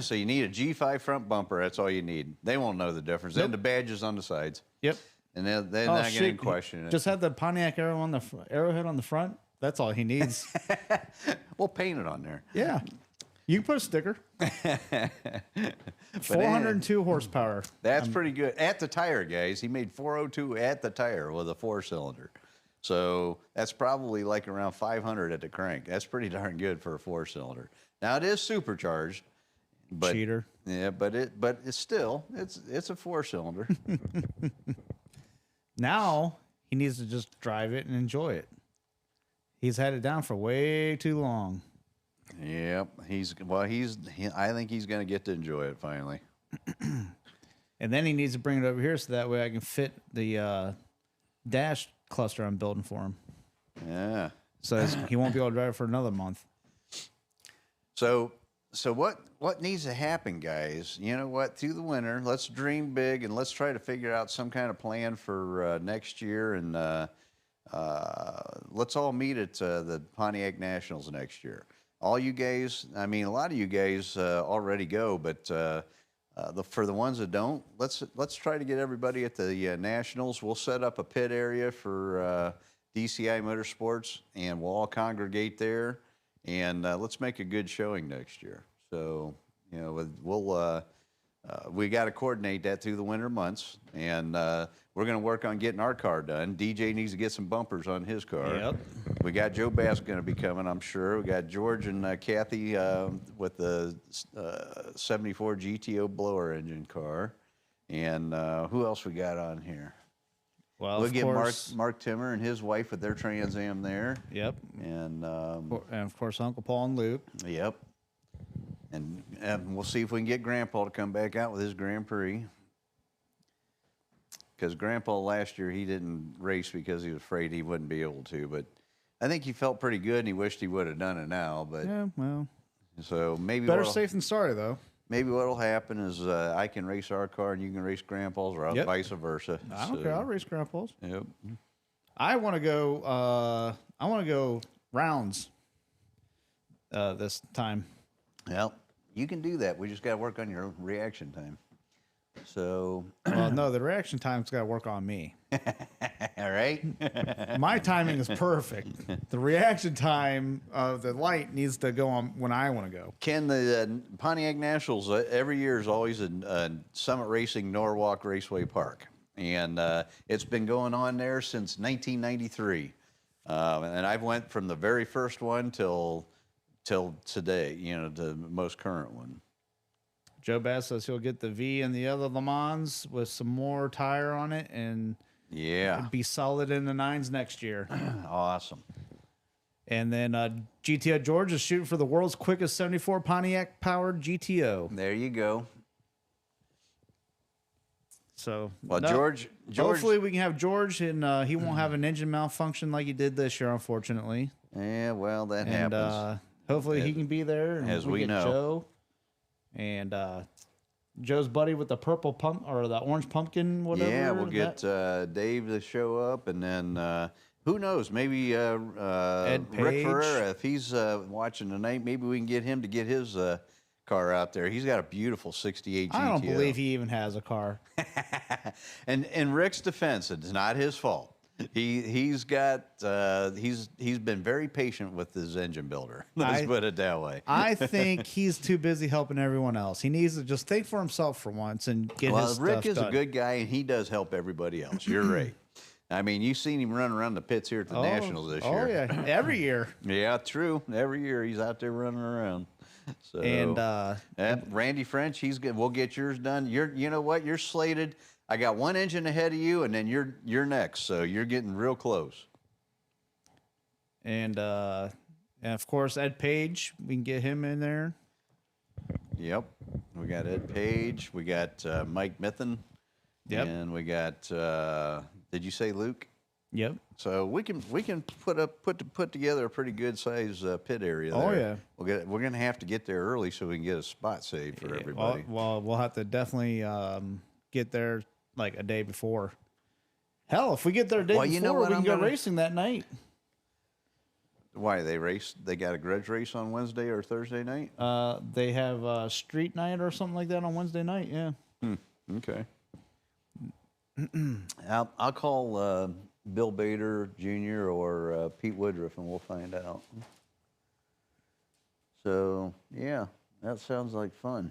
So you need a G5 front bumper. That's all you need. They won't know the difference. Then the badges on the sides, Yep. and they're not going to question it. Just have the Pontiac arrowhead on the front. That's all he needs. We'll paint it on there. Yeah. You can put a sticker. 402 horsepower. That's pretty good. At the tire, guys. He made 402 at the tire with a 4-cylinder. So that's probably like around 500 at the crank. That's pretty darn good for a 4-cylinder. Now it is supercharged. But, Cheater. Yeah, but it's still it's a 4-cylinder. Now he needs to just drive it and enjoy it. He's had it down for way too long. Yep. I think he's going to get to enjoy it finally. And then he needs to bring it over here so that way I can fit the dash cluster I'm building for him. Yeah. So he won't be able to drive it for another month. So what needs to happen, guys? You know what? Through the winter, let's dream big and let's try to figure out some kind of plan for next year. And let's all meet at the Pontiac Nationals next year. All you guys, I mean, a lot of you guys already go, but for the ones that don't, let's try to get everybody at the Nationals. We'll set up a pit area for DCI Motorsports, and we'll all congregate there. And let's make a good showing next year. So, you know, we got to coordinate that through the winter months, and we're going to work on getting our car done. DJ needs to get some bumpers on his car. Yep. We got Joe Bass going to be coming, I'm sure. We got George and Kathy with the 74 GTO blower engine car. And who else we got on here? Well, we'll of get course, Mark Timmer and his wife with their Trans Am there. Yep. And of course, Uncle Paul and Luke. Yep. And we'll see if we can get Grandpa to come back out with his Grand Prix. Because Grandpa last year, he didn't race because he was afraid he wouldn't be able to. But I think he felt pretty good, and he wished he would have done it now. But Yeah, well, so maybe better safe than sorry, though. maybe what'll happen is I can race our car and you can race Grandpa's, or Yep. vice versa. I don't care. I'll race Grandpa's. Yep. I want to go. I want to go rounds. This time. Well, you can do that. We just got to work on your reaction time. So, Well, no, the reaction time's got to work on me. all right. My timing is perfect. The reaction time of the light needs to go on when I want to go. Ken, the Pontiac Nationals every year is always in Summit Racing Norwalk Raceway Park. And it's been going on there since 1993. And I've went from the very first one till today, the most current one. Joe Bass says he'll get the V and the other Le Mans with some more tire on it and be solid in the 9s next year. Awesome. And then GTO George is shooting for the world's quickest 74 Pontiac powered GTO. There you go. So, Well, George. hopefully we can have George, and he won't have an engine malfunction like he did this year, unfortunately. Yeah, well, that And happens. hopefully he can be there. And As we get know. Joe and Joe's buddy with the purple pump or the orange pumpkin, whatever. Yeah, we'll get Dave to show up, and then who knows? Maybe Rick Page. Ferreira, if he's watching tonight, maybe we can get him to get his car out there. He's got a beautiful '68 GTO. I don't believe he even has a car. And in Rick's defense, it's not his fault. He's been very patient with his engine builder. Let's put it that way. I think he's too busy helping everyone else. He needs to just think for himself for once and get his stuff Rick is done. a good guy, and he does help everybody else. You're right. I mean, you've seen him run around the pits here at the Nationals this year. Oh, yeah. Every year. Yeah, true. Every year he's out there running around. So, And Randy French, he's good. We'll get yours done. You know what? You're slated. I got one engine ahead of you, and then you're next. So you're getting real close. And of course, Ed Page, we can get him in there. Yep. We got Ed Page. We got Mike Mithen. Yep. And we got. Did you say Luke? Yep. So we can put together a pretty good size pit area there. Oh, yeah. We're gonna have to get there early so we can get a spot saved for everybody. Well, we'll have to definitely get there like a day before. Hell, if we get there a day Well, before, you know what we can I'm go gonna- racing that night. Why they race? They got a grudge race on Wednesday or Thursday night. They have street night or something like that on Wednesday night. Yeah. Okay. I'll call Bill Bader Jr. or Pete Woodruff, and we'll find out. So yeah, that sounds like fun.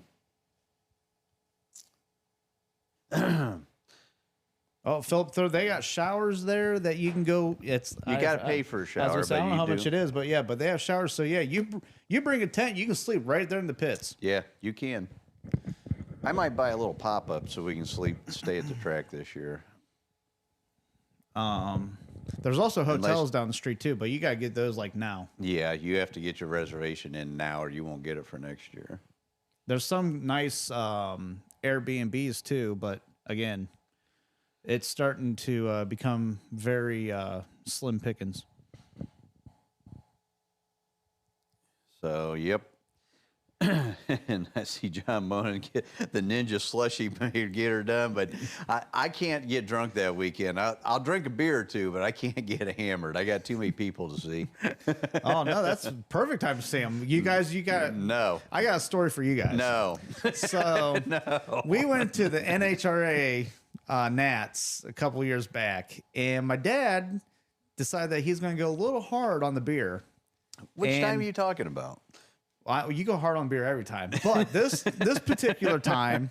Oh, Philip, they got showers there that you can go. You got to pay for a shower, I but don't know you how much do. it is, but yeah, but they have showers. So yeah, you bring a tent, you can sleep right there in the pits. Yeah, you can. I might buy a little pop-up so we can stay at the track this year. There's also hotels down the street too, but you gotta get those like now. Yeah, you have to get your reservation in now, or you won't get it for next year. There's some nice Airbnbs too, but again, it's starting to become very slim pickings. So, yep. And I see John moaning, get the Ninja slushy may get her done, but I can't get drunk that weekend. I'll drink a beer or two, but I can't get hammered. I got too many people to see. Oh no, that's the perfect time to see them. You got No. I got a story for you guys. No. So we went to the NHRA Nats a couple years back, and my dad decided that he's going to go a little hard on the beer. Which time are you talking about? You go hard on beer every time, but this particular time,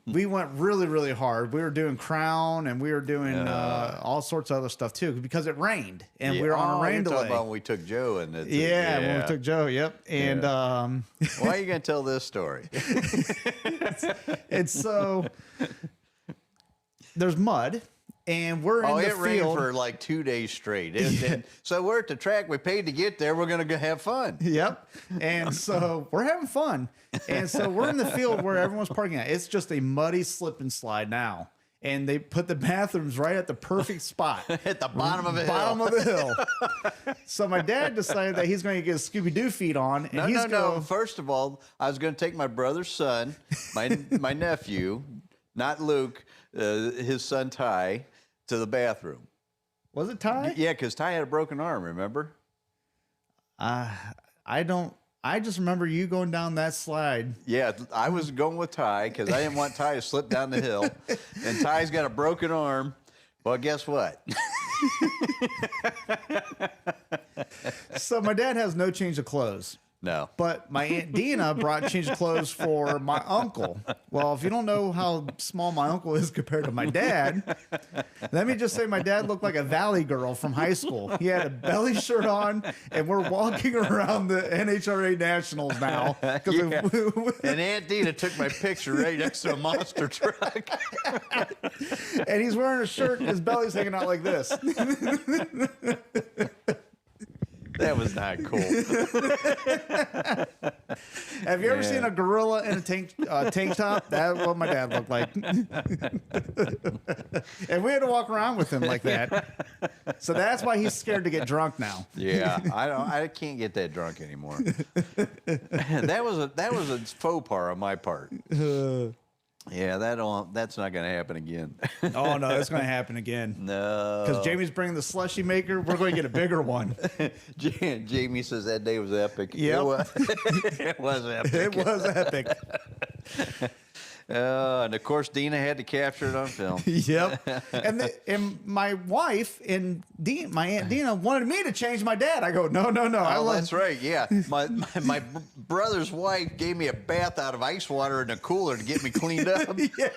we went really, really hard. We were doing crown and we were doing all sorts of other stuff too because it rained and we were on a rain you're delay. talking about when we took Joe and when we took Joe. Yep. And why are you going to tell this story? and so there's mud. And we're in the it rained field for like 2 days straight. So we're at the track. We paid to get there. We're going to have fun. Yep. And so we're having fun. And so we're in the field where everyone's parking at. It's just a muddy slip and slide now. And they put the bathrooms right at the perfect spot. At the bottom of the Bottom of the hill. So my dad decided that he's going to get his Scooby-Doo feet on. And No. First of all, I was going to take my brother's son, my nephew, not Luke, his son Ty, to the bathroom. Was it Ty? Yeah, because Ty had a broken arm, remember? I just remember you going down that slide. Yeah, I was going with Ty because I didn't want Ty to slip down the hill. And Ty's got a broken arm. Well, guess what? So my dad has no change of clothes. No. But my Aunt Dina brought change of clothes for my uncle. Well, if you don't know how small my uncle is compared to my dad, let me just say my dad looked like a valley girl from high school. He had a belly shirt on, and we're walking around the NHRA Nationals now. Yeah. And Aunt Dina took my picture right next to a monster truck. And he's wearing a shirt, and his belly's hanging out like this. That was not cool. Have you ever seen a gorilla in a tank top? That's what my dad looked like. And we had to walk around with him like that. So that's why he's scared to get drunk now. Yeah, I can't get that drunk anymore. That was a faux pas on my part. Yeah, that's not going to happen again. Oh, no, it's going to happen again. No. Because Jamie's bringing the slushy maker. We're going to get a bigger one. Jamie says that day was epic. Yep. It was epic. It was epic. And of course, Dina had to capture it on film. Yep. And my wife and my Aunt Dina wanted me to change my dad. I go, no. That's right. Yeah. My brother's wife gave me a bath out of ice water in a cooler to get me cleaned up. Yeah.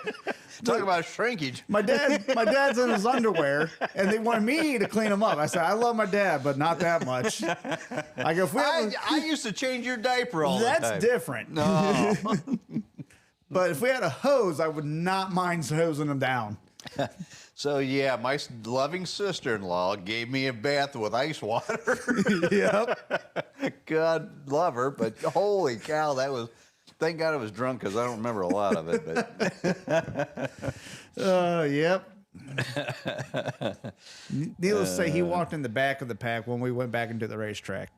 Talk about shrinkage. My dad's in his underwear, and they wanted me to clean him up. I said, I love my dad, but not that much. I go, I used to change your diaper all the time. That's different. No. But if we had a hose, I would not mind hosing them down. So, yeah, my loving sister-in-law gave me a bath with ice water. Yep. God love her, but holy cow, thank God I was drunk because I don't remember a lot of it. But yep. Needless to say, he walked in the back of the pack when we went back into the racetrack.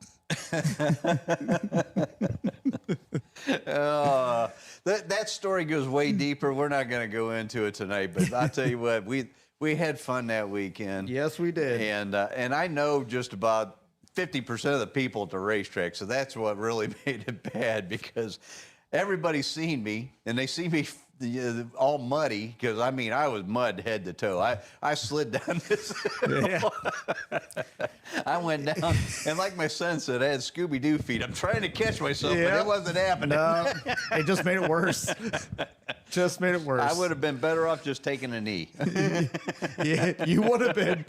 That story goes way deeper. We're not going to go into it tonight, but I'll tell you what, we had fun that weekend. Yes, we did. And I know just about 50% of the people at the racetrack, so that's what really made it bad because everybody's seen me, and they see me all muddy because, I mean, I was mud head to toe. I slid down this hill. Yeah. I went down, and like my son said, I had Scooby-Doo feet. I'm trying to catch myself, but it wasn't happening. No, it just made it worse. Just made it worse. I would have been better off just taking a knee. Yeah, you would have been.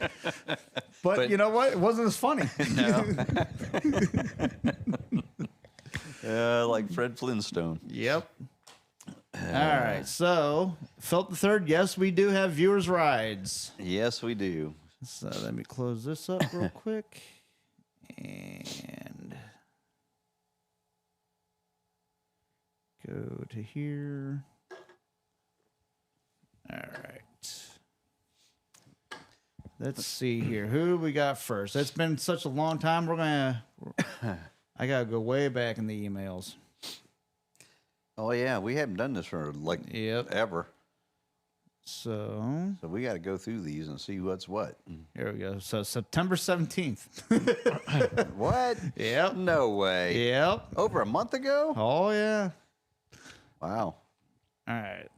But you know what? It wasn't as funny. No. Like Fred Flintstone. Yep. All right. So, Philip III, yes, we do have viewers' rides. Yes, we do. So, let me close this up real quick. And go to here. All right. Let's see here. Who we got first? It's been such a long time. I got to go way back in the emails. Oh, yeah. We haven't done this for like ever. So we got to go through these and see what's what. Here we go. So September 17th. What? Yep. No way. Yep. Over a month ago? Oh, yeah. Wow. All right.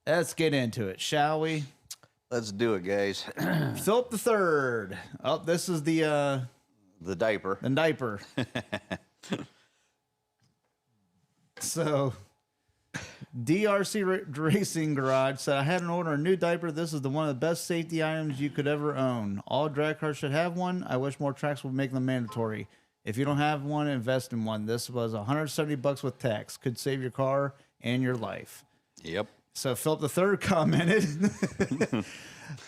Let's get into it, shall we? Let's do it, guys. Philip III. Oh, this is the diaper. The diaper. So Racing Garage said, I had an order a new diaper. This is one of the best safety items you could ever own. All drag cars should have one. I wish more tracks would make them mandatory. If you don't have one, invest in one. This was $170 with tax. Could save your car and your life. Yep. So Philip III commented,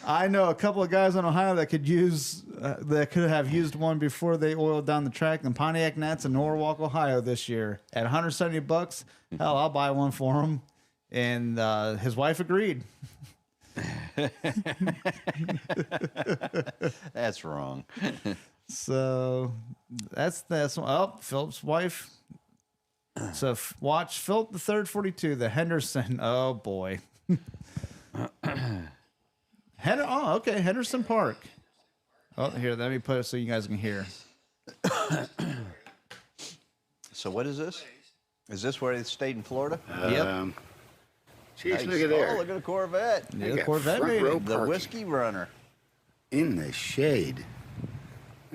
I know a couple of guys in Ohio that could have used one before they oiled down the track in Pontiac Nats in Norwalk, Ohio this year. At $170, hell, I'll buy one for him. And his wife agreed. That's wrong. So that's Philip's wife. So watch Philip the Third 42, the Henderson. Oh boy. Henderson Park. Oh, here, let me put it so you guys can hear. So what is this? Is this where they stayed in Florida? Yep. Jeez, Nice. look at there. Oh, look at a Corvette. Yeah, the got Corvette front made row it. The parking. Whiskey Runner. In the shade.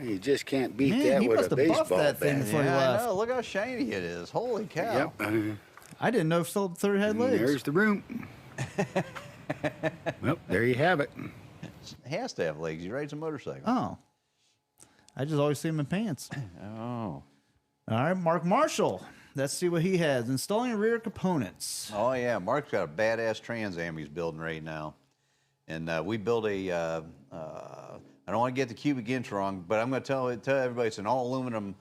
You just can't beat Man, that he with must a have buffed baseball that thing bat. before he Yeah, I left. know. Look how shiny it is. Holy cow. Yep. I didn't know Philip III had legs. There's the room. Well, there you have it. He has to have legs. He rides a motorcycle. Oh. I just always see him in pants. Oh. All right, Mark Marshall. Let's see what he has. Installing rear components. Oh, yeah. Mark's got a badass Trans Am he's building right now. And we built a, I don't want to get the cubic inch wrong, but I'm going to tell everybody it's an all-aluminum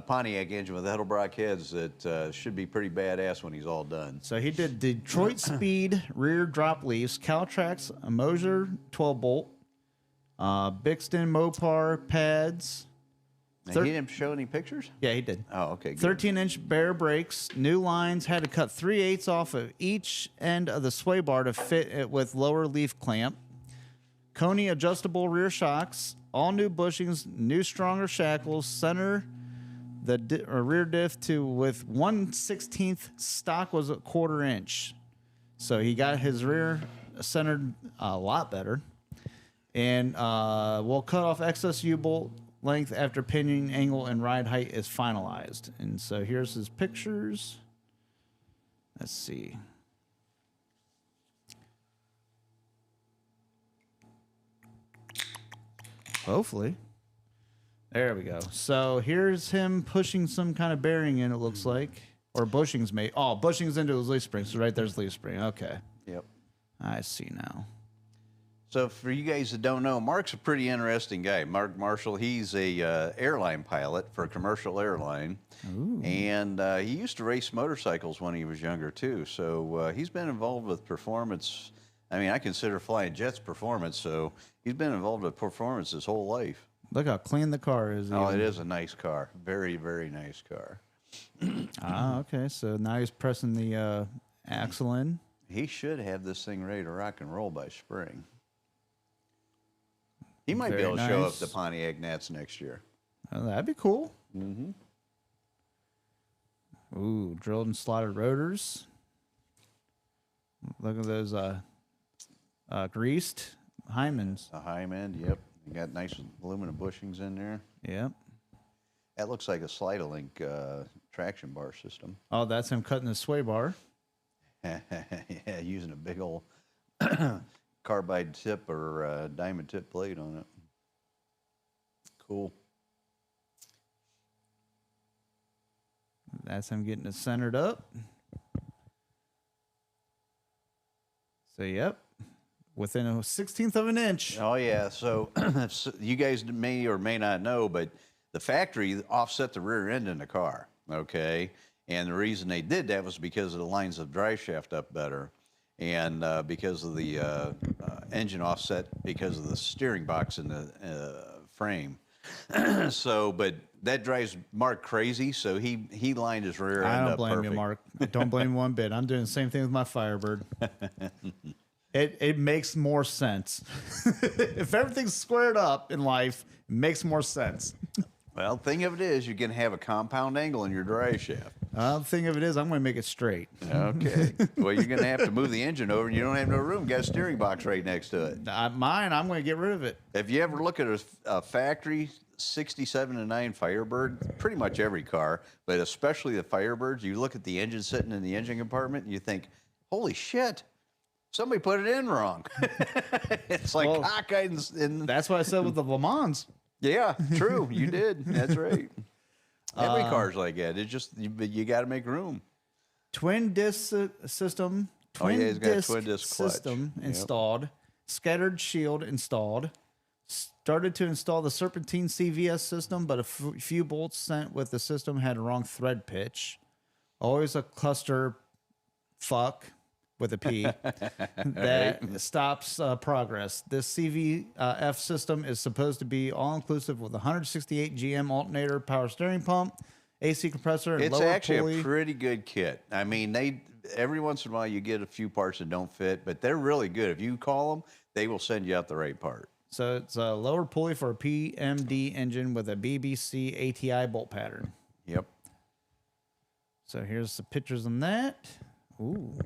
Pontiac engine with Edelbrock heads that should be pretty badass when he's all done. So he did Detroit Speed rear drop leaves, Caltrax, a Moser 12-bolt, Bixton Mopar pads. And he didn't show any pictures? Yeah, he did. Oh, okay. Good. 13-inch bare brakes, new lines, had to cut 3/8 off of each end of the sway bar to fit it with lower leaf clamp. Coney adjustable rear shocks, all new bushings, new stronger shackles, center the rear diff to with 1/16 stock was a 1/4 inch. So he got his rear centered a lot better. And we'll cut off excess U-bolt length after pinion angle and ride height is finalized. And so here's his pictures. Let's see. Hopefully. There we go. So here's him pushing some kind of bearing in, it looks like. Or bushings made. Oh, bushings into his leaf spring. So right there's leaf spring. Okay. Yep. I see now. So for you guys that don't know, Mark's a pretty interesting guy. Mark Marshall, he's a airline pilot for a commercial airline. Ooh. And he used to race motorcycles when he was younger, too. So he's been involved with performance. I mean, I consider flying jets performance, so he's been involved with performance his whole life. Look how clean the car is. Oh, even. it is a nice car. Very, very nice car. Okay. So now he's pressing the axle in. He should have this thing ready to rock and roll by spring. He might be able to show up nice. the Pontiac Nats next year. Oh, that'd be cool. Mm-hmm. Ooh, drilled and slotted rotors. Look at those greased Hymens. A high end, yep. You got nice aluminum bushings in there. Yep. That looks like a Slide-A-Link traction bar system. Oh, that's him cutting the sway bar. Yeah, using a big old carbide tip or diamond tip blade on it. Cool. That's him getting it centered up. So, yep. Within a 1/16 of an inch. Oh, yeah. So you guys may or may not know, but the factory offset the rear end in the car, okay? And the reason they did that was because of the lines of drive shaft up better and because of the engine offset because of the steering box in the frame. So, but that drives Mark crazy, so he lined his rear end I don't up blame perfect. you, Mark. Don't blame one bit. I'm doing the same thing with my Firebird. It makes more sense. If everything's squared up in life, it makes more sense. Well, the thing of it is, you're going to have a compound angle in your drive shaft. The thing of it is, I'm going to make it straight. Okay. Well, you're going to have to move the engine over, and you don't have no room. You got a steering box right next to it. Mine, I'm going to get rid of it. If you ever look at a factory 67-9 Firebird, pretty much every car, but especially the Firebirds, you look at the engine sitting in the engine compartment, and you think, holy shit, somebody put it in wrong. It's like Well, cockeyed and That's what I said with the Le Mans. yeah, true. You did. That's right. Every car's like that. It's just you got to make room. Twin disc system. Oh, yeah, Twin he's got a disc twin disc clutch. system Yep. installed. Scattered shield installed. Started to install the Serpentine CVS system, but a few bolts sent with the system had a wrong thread pitch. Always a cluster fuck with a P that stops progress. This CVF system is supposed to be all-inclusive with 168 GM alternator, power steering pump, AC compressor, and It's lower actually pulley. a pretty good kit. I mean, every once in a while you get a few parts that don't fit, but they're really good. If you call them, they will send you out the right part. So it's a lower pulley for a PMD engine with a BBC ATI bolt pattern. Yep. So here's the pictures on that. Ooh.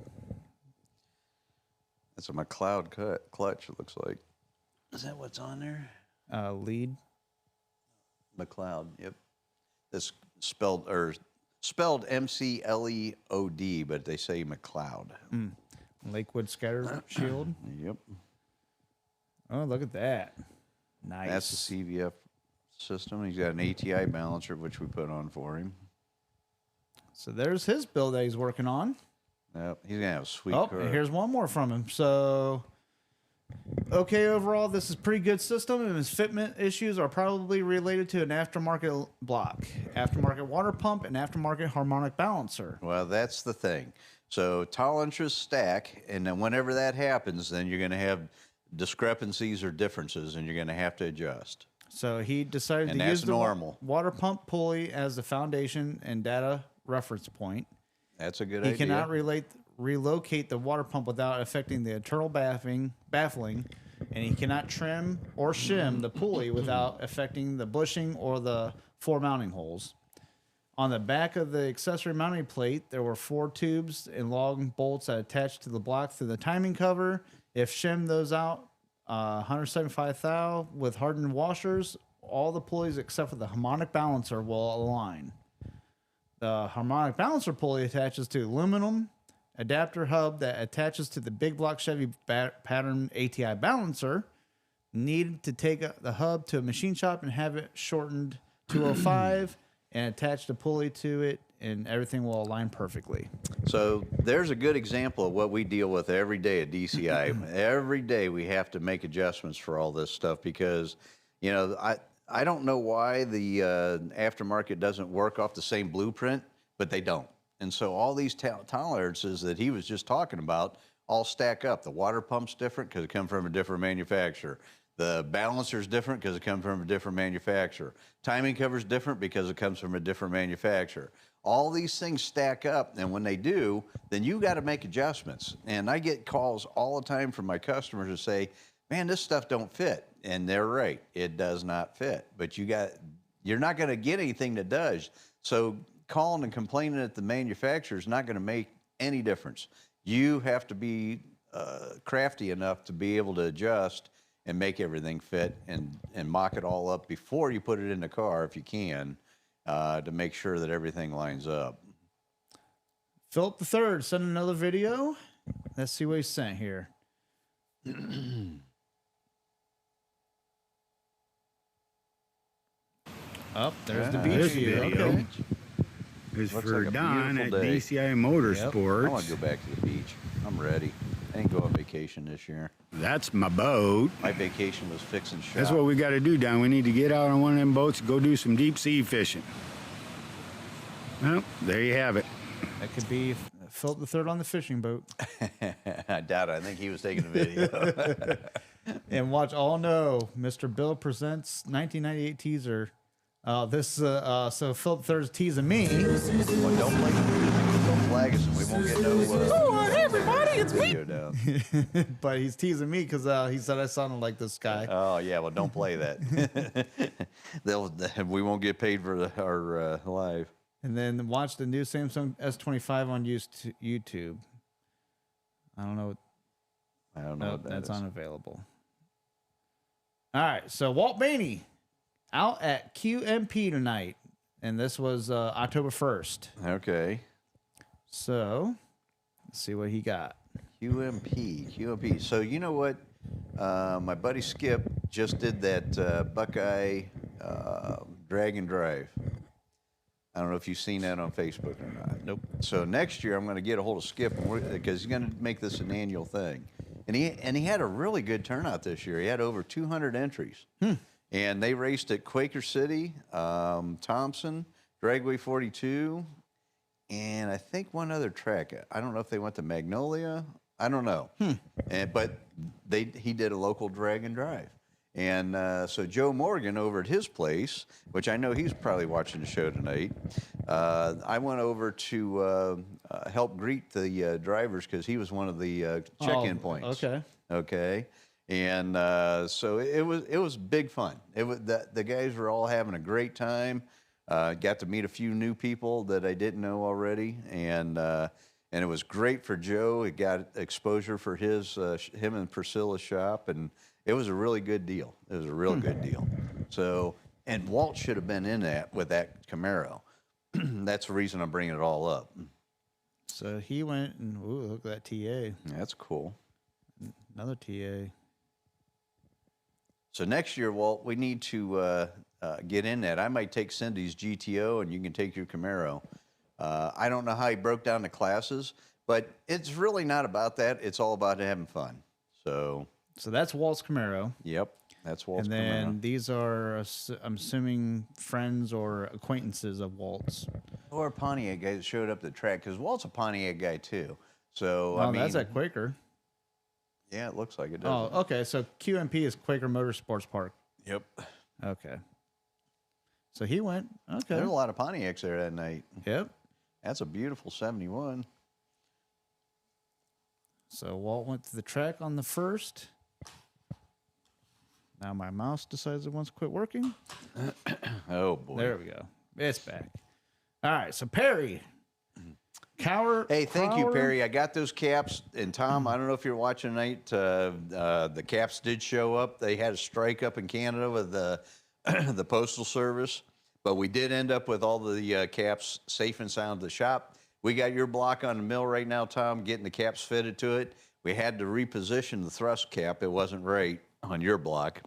That's a McLeod clutch, it looks like. Is that what's on there? Lead. McLeod, yep. It's spelled McLeod, but they say McLeod. Lakewood scatter shield. Yep. Oh, look at that. Nice. That's the CVF system. He's got an ATI balancer, which we put on for him. So there's his build that he's working on. Yep. He's going to have a sweet Oh, car. and here's one more from him. So, okay, overall, this is a pretty good system, and his fitment issues are probably related to an aftermarket block, aftermarket water pump, and aftermarket harmonic balancer. Well, that's the thing. So tolerances stack, and then whenever that happens, then you're going to have discrepancies or differences, and you're going to have to adjust. So he decided And to that's use the normal. water pump pulley as the foundation and data reference point. That's a good He idea. cannot relocate the water pump without affecting the internal baffling, and he cannot trim or shim the pulley without affecting the bushing or the 4 mounting holes. On the back of the accessory mounting plate, there were 4 tubes and long bolts that attached to the block through the timing cover. If shim those out, 175 thou with hardened washers, all the pulleys except for the harmonic balancer will align. The harmonic balancer pulley attaches to aluminum adapter hub that attaches to the big block Chevy pattern ATI balancer. Need to take the hub to a machine shop and have it shortened 205 and attach the pulley to it, and everything will align perfectly. So there's a good example of what we deal with every day at DCI. Every day we have to make adjustments for all this stuff because, you know, I don't know why the aftermarket doesn't work off the same blueprint, but they don't. And so all these tolerances that he was just talking about all stack up. The water pump's different because it comes from a different manufacturer. The balancer's different because it comes from a different manufacturer. Timing cover's different because it comes from a different manufacturer. All these things stack up, and when they do, then you got to make adjustments. And I get calls all the time from my customers who say, man, this stuff don't fit. And they're right. It does not fit. But you're not going to get anything that does. So calling and complaining at the manufacturer is not going to make any difference. You have to be crafty enough to be able to adjust and make everything fit and mock it all up before you put it in the car if you can to make sure that everything lines up. Philip III sent another video. Let's see what he sent here. Oh, there's the beach this view. video. Okay. It's Looks for like a Don at beautiful day. DCI Motorsports. I want to go back to the beach. I'm ready. I didn't go on vacation this year. That's my boat. My vacation was fixing shop. That's what we got to do, Don. We need to get out on one of them boats and go do some deep sea fishing. Well, there you have it. That could be Philip III on the fishing boat. I doubt it. I think he was taking a video. And watch, oh no, Mr. Bill presents 1998 teaser. So Philip III's teasing me. Well, don't flag us and we won't get no Hey everybody, it's me. video down. But he's teasing me because he said I sounded like this guy. Oh, yeah. Well, don't play that. We won't get paid for our live. And then watch the new Samsung S25 on YouTube. I don't know. I don't know what That's that is. unavailable. All right, so Walt Bainey out at QMP tonight, and this was October 1st. Okay. So Let's see what he got. QMP. So you know what? My buddy Skip just did that Buckeye drag and drive. I don't know if you've seen that on Facebook or not. Nope. So next year I'm going to get a hold of Skip because he's going to make this an annual thing. And he had a really good turnout this year. He had over 200 entries. And they raced at Quaker City, Thompson, Dragway 42, and I think one other track. I don't know if they went to Magnolia. I don't know. But he did a local drag and drive. And so Joe Morgan over at his place, which I know he's probably watching the show tonight, I went over to help greet the drivers because he was one of the check-in points. Okay. And so it was big fun. The guys were all having a great time. Got to meet a few new people that I didn't know already, and it was great for Joe. It got exposure for him and Priscilla's shop, and it was a really good deal. It was a real good deal. So, and Walt should have been in that with that Camaro. That's the reason I'm bringing it all up. So he went and look at that TA. That's cool. Another TA. So next year, Walt, we need to get in that. I might take Cindy's GTO, and you can take your Camaro. I don't know how he broke down the classes, but it's really not about that. It's all about having fun. So that's Walt's Camaro. Yep, that's Walt's Camaro. And then Camaro. these are, I'm assuming, friends or acquaintances of Walt's. Or Pontiac guys that showed up at the track, because Walt's a Pontiac guy too. So Oh, I mean, that's at Quaker. Yeah, it looks like it does. Oh, okay. So QMP is Quaker Motorsports Park. Yep. Okay. So he went. Okay. There's a lot of Pontiacs there that night. Yep. That's a beautiful 71. So Walt went to the track on the first. Now my mouse decides it wants to quit working. Oh, boy. There we go. It's back. All right. So Perry. Hey, thank you, Perry. I got those caps. And Tom, I don't know if you're watching tonight. The caps did show up. They had a strike up in Canada with the Postal Service. But we did end up with all the caps safe and sound at the shop. We got your block on the mill right now, Tom, getting the caps fitted to it. We had to reposition the thrust cap. It wasn't right on your block.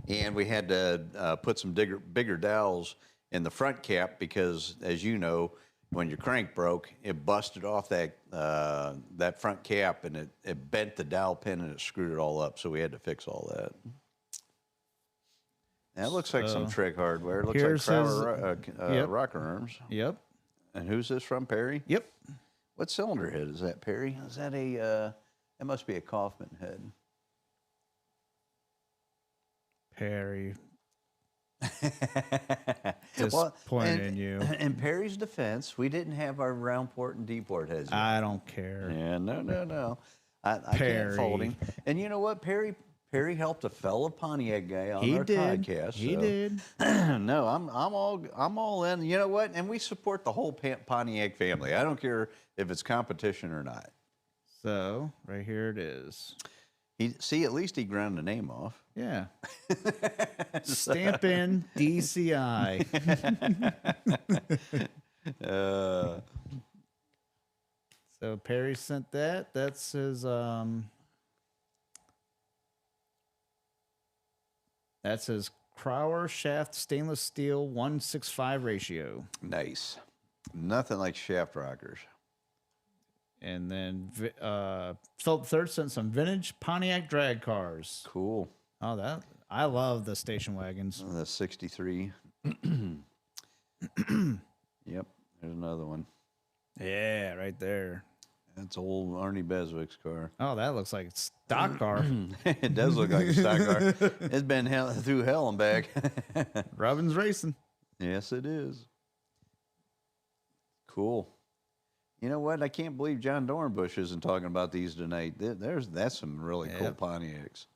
And we had to put some bigger dowels in the front cap because, as you know, when your crank broke, it busted off that front cap, and it bent the dowel pin, and it screwed it all up. So we had to fix all that. That looks like some trick hardware. It looks like Crowder rocker arms. Yep. And who's this from, Perry? Yep. What cylinder head is that, Perry? Is that that must be a Kaufman head. Perry. Disappointed in you. In Perry's defense, we didn't have our round port and D port heads yet. I don't care. Yeah, no. I can't fault him. And you know what, Perry helped a fellow Pontiac guy on our podcast. He did. No, I'm all in. You know what? And we support the whole Pontiac family. I don't care if it's competition or not. So right here it is. At least he ground the name off. Yeah. Stamp in DCI. So Perry sent that. That's his Crowder shaft stainless steel 1:65 ratio. Nice. Nothing like shaft rockers. And then Philip III sent some vintage Pontiac drag cars. Cool. Oh, I love the station wagons. The 63. Yep, there's another one. Yeah, right there. That's old Arnie Beswick's car. Oh, that looks like a stock car. It does look like a stock car. It's been through hell and back. Robbins Racing. Yes, it is. Cool. You know what? I can't believe John Dornbush isn't talking about these tonight. That's some really cool Pontiacs.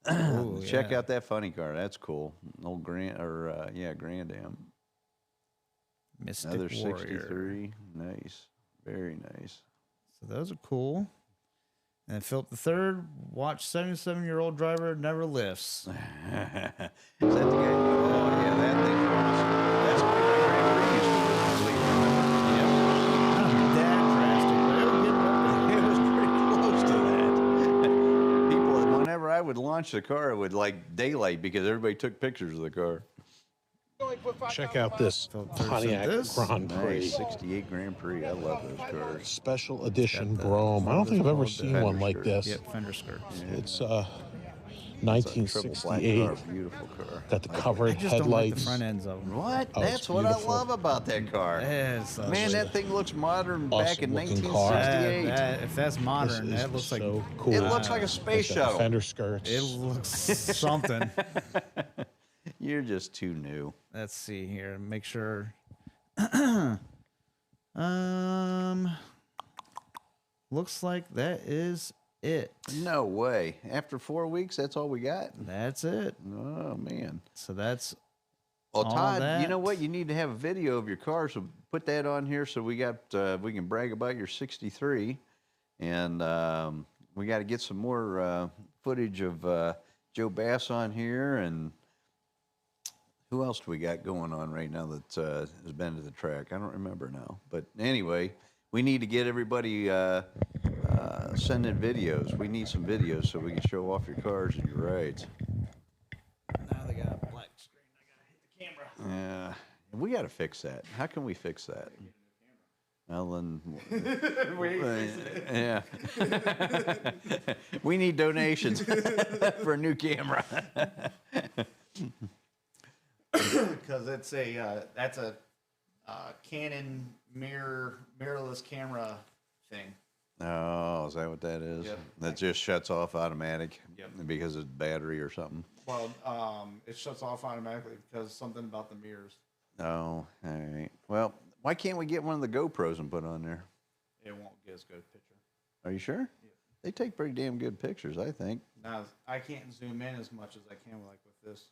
Ooh, Check out that funny car. That's cool. Old Grand Am. Mystic Another Warrior. 63. Nice. Very nice. So those are cool. And Philip III, watch 77-year-old driver never lifts. Is that the guy? Oh, yeah, that thing. That's my Grand Prix used to do, I believe. Not that drastic, but it would would launch the car, it would like daylight because everybody took pictures of the car. Check out this Pontiac Grand Prix. Nice, 68 Grand Prix. I love those cars. Special edition Brougham. I don't think I've ever seen one like this. Yep, fender skirts. It's Triple black car, 1968. beautiful car. Got the covered I just don't like the headlights. front ends of them. What? Oh, That's it's what I beautiful. love about that car. Yes, Man, that thing looks modern back in Awesome looking car. 1968. if that's This modern, is that looks like so cool. It looks like a space Got the shuttle. fender skirts. it looks something. You're just too new. Let's see here. Make sure. Looks like that is it. No way. After 4 weeks, that's all we got? That's it. Oh, man. So that's Well, all Todd, you that. know what? You need to have a video of your car, so put that on here so we can brag about your 63. And we got to get some more footage of Joe Bass on here. And who else do we got going on right now that has been to the track? I don't remember now. But anyway, we need to get everybody sending videos. We need some videos so we can show off your cars and your rides. now they got a black screen. I gotta hit the camera. Yeah, we got to fix that. How can we fix that? Well, then, yeah, we need donations for a new camera. Because it's that's a Canon mirrorless camera thing. Oh, is that what that is? Yep. That just shuts off automatic. Yep. Because it's battery or something. Well, it shuts off automatically because something about the mirrors. Oh, all right. Well, why can't we get one of the GoPros and put on there? It won't get as good a picture. Are you sure? Yeah. They take pretty damn good pictures, I think. Now I can't zoom in as much as I can like with this.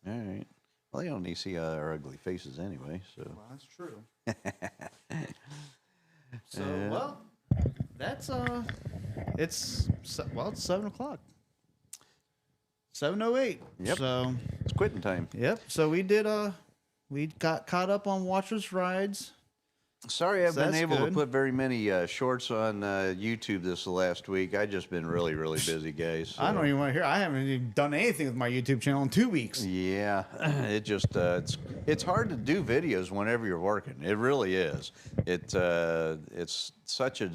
All right. Well, they don't need to see our ugly faces anyway, so. Well, that's true. So well, that's it's 7:00. 7:08. Yep. So It's quitting time. yep. So we did we got caught up on Watchers Rides. Sorry, I've So been that's able to good. put very many shorts on YouTube this last week. I just been really, really busy, guys. I don't so- even want to hear. I haven't even done anything with my YouTube channel in 2 weeks. Yeah, it just it's hard to do videos whenever you're working. It really is. It's such a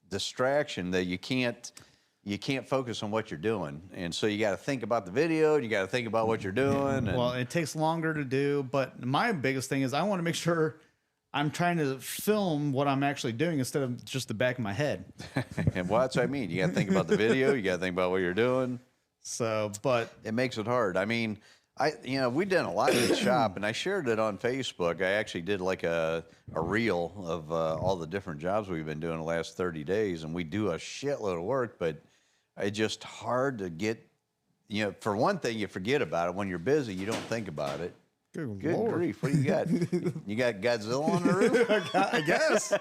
distraction that you can't focus on what you're doing, and so you got to think about the video. And you got to think about what you're doing. And, Well, it takes longer to do, but my biggest thing is I want to make sure I'm trying to film what I'm actually doing instead of just the back of my head. and well, that's what I mean. You got to think about the video. You got to think about what you're doing. So, but It makes it hard. I mean, we done a lot in the shop, and I shared it on Facebook. I actually did like a reel of all the different jobs we've been doing the last 30 days, and we do a shitload of work, but it's just hard to get, for one thing, you forget about it. When you're busy, you don't think about it. good, Good Lord. grief, what do you got? You got Godzilla on the roof? I guess.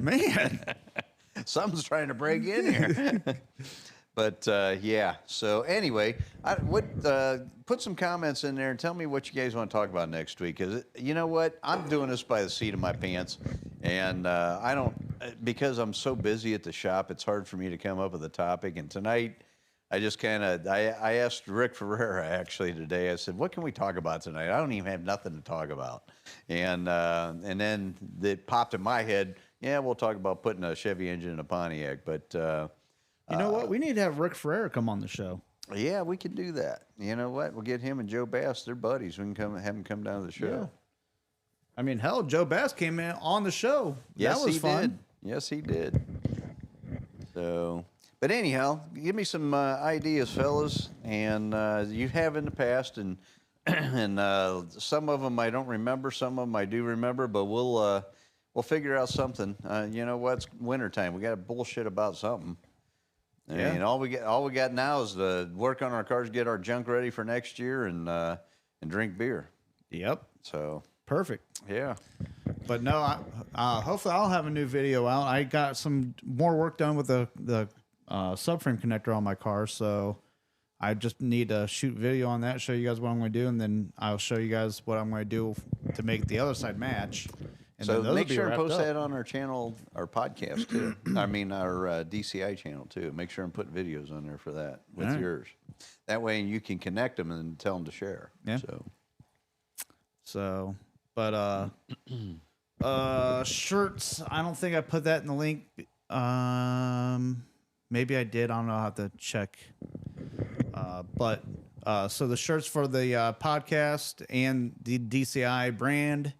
Man. Something's trying to break in here. But yeah, so anyway, put some comments in there and tell me what you guys want to talk about next week. Because you know what, I'm doing this by the seat of my pants, and I don't, because I'm so busy at the shop. It's hard for me to come up with a topic. And tonight, I just I asked Rick Ferreira actually today. I said, "What can we talk about tonight? I don't even have nothing to talk about." And then it popped in my head. Yeah, we'll talk about putting a Chevy engine in a Pontiac, but. You know what? We need to have Rick Ferreira come on the show. Yeah, we can do that. You know what? We'll get him and Joe Bass. They're buddies. We can have them come down to the show. Yeah. I mean, hell, Joe Bass came in on the show. Yes, that was he fun. did. Yes, he did. So, but anyhow, give me some ideas, fellas, and you have in the past, and some of them I don't remember, some of them I do remember, but we'll figure out something. You know what? It's wintertime. We got to bullshit about something. Yeah. And all we got now is to work on our cars, get our junk ready for next year, and drink beer. Yep. So Perfect. yeah, But no, hopefully I'll have a new video out. I got some more work done with the subframe connector on my car, so I just need to shoot video on that, show you guys what I'm going to do, and then I'll show you guys what I'm going to do to make the other side match. And So then those make will be sure and wrapped post up. that on our channel, our podcast too. I mean, our DCI channel too. Make sure and put videos on there for that with All right. yours. That way you can connect them and tell them to share. Yeah. So, but shirts. I don't think I put that in the link. Maybe I did. I don't know. I'll have to check. But so the shirts for the podcast and the DCI brand.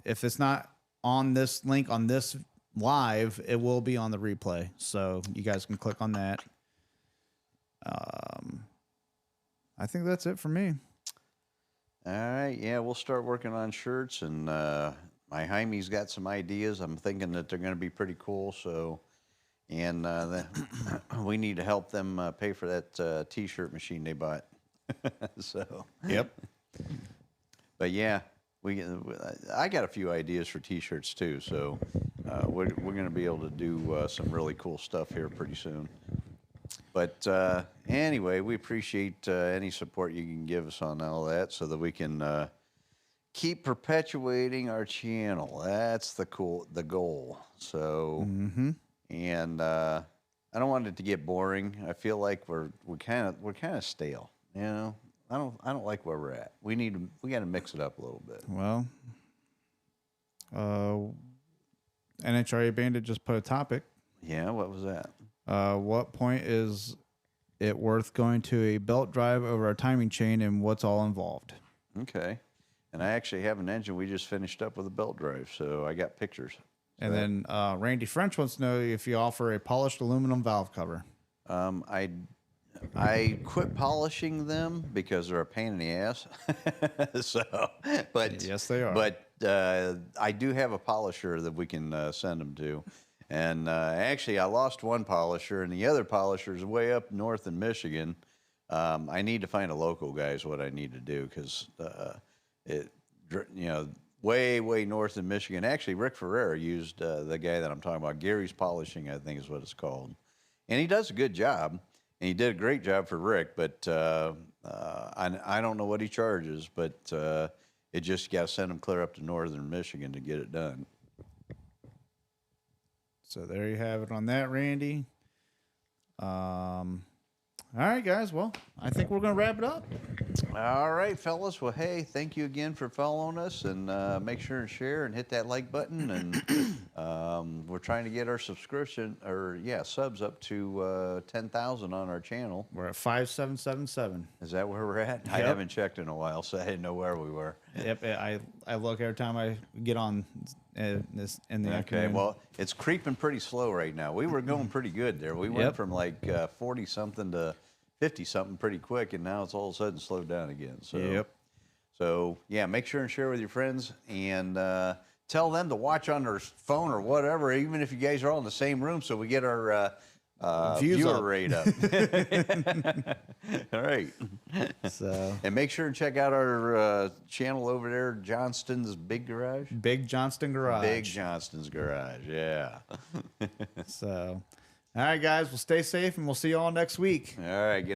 If it's not on this link on this live, it will be on the replay. So you guys can click on that. I think that's it for me. All right. Yeah, we'll start working on shirts, and my Jaime's got some ideas. I'm thinking that they're going to be pretty cool. So, and we need to help them pay for that T-shirt machine they bought. So. Yep. But yeah, I got a few ideas for T-shirts too. So we're going to be able to do some really cool stuff here pretty soon. But anyway, we appreciate any support you can give us on all that so that we can keep perpetuating our channel. That's the goal. So, and I don't want it to get boring. I feel like we're kind of stale. You know, I don't like where we're at. We got to mix it up a little bit. Well, NHRA Bandit just put a topic. Yeah, what was that? What point is it worth going to a belt drive over a timing chain, and what's all involved? Okay. And I actually have an engine we just finished up with a belt drive, so I got pictures. And then Randy French wants to know if you offer a polished aluminum valve cover. I quit polishing them because they're a pain in the ass. But yes, they are. But I do have a polisher that we can send them to. And actually, I lost one polisher, and the other polisher is way up north in Michigan. I need to find a local guy is what I need to do because way north in Michigan. Actually, Rick Ferreira used the guy that I'm talking about. Gary's Polishing, I think is what it's called. And he does a good job, and he did a great job for Rick. But I don't know what he charges, but it just got to send him clear up to northern Michigan to get it done. So there you have it on that, Randy. All right, guys. Well, I think we're going to wrap it up. All right, fellas. Well, hey, thank you again for following us, and make sure and share and hit that like button. And we're trying to get our subs up to 10,000 on our channel. We're at 5777. Is that where we're at? I haven't checked in a while, so I didn't know where we were. Yep. I look every time I get on this in the afternoon. Okay, well, it's creeping pretty slow right now. We were going pretty good there. We went from like 40-something to 50-something pretty quick, and now it's all of a sudden slowed down again. So, So, yeah, make sure and share with your friends, and tell them to watch on their phone or whatever, even if you guys are all in the same room, so we get our viewer rate up. All right. So, and make sure and check out our channel over there, Johnston's Big Garage. Big Johnston Garage. Big Johnston's Garage, yeah. So, all right, guys, well, stay safe, and we'll see you all next week. All right.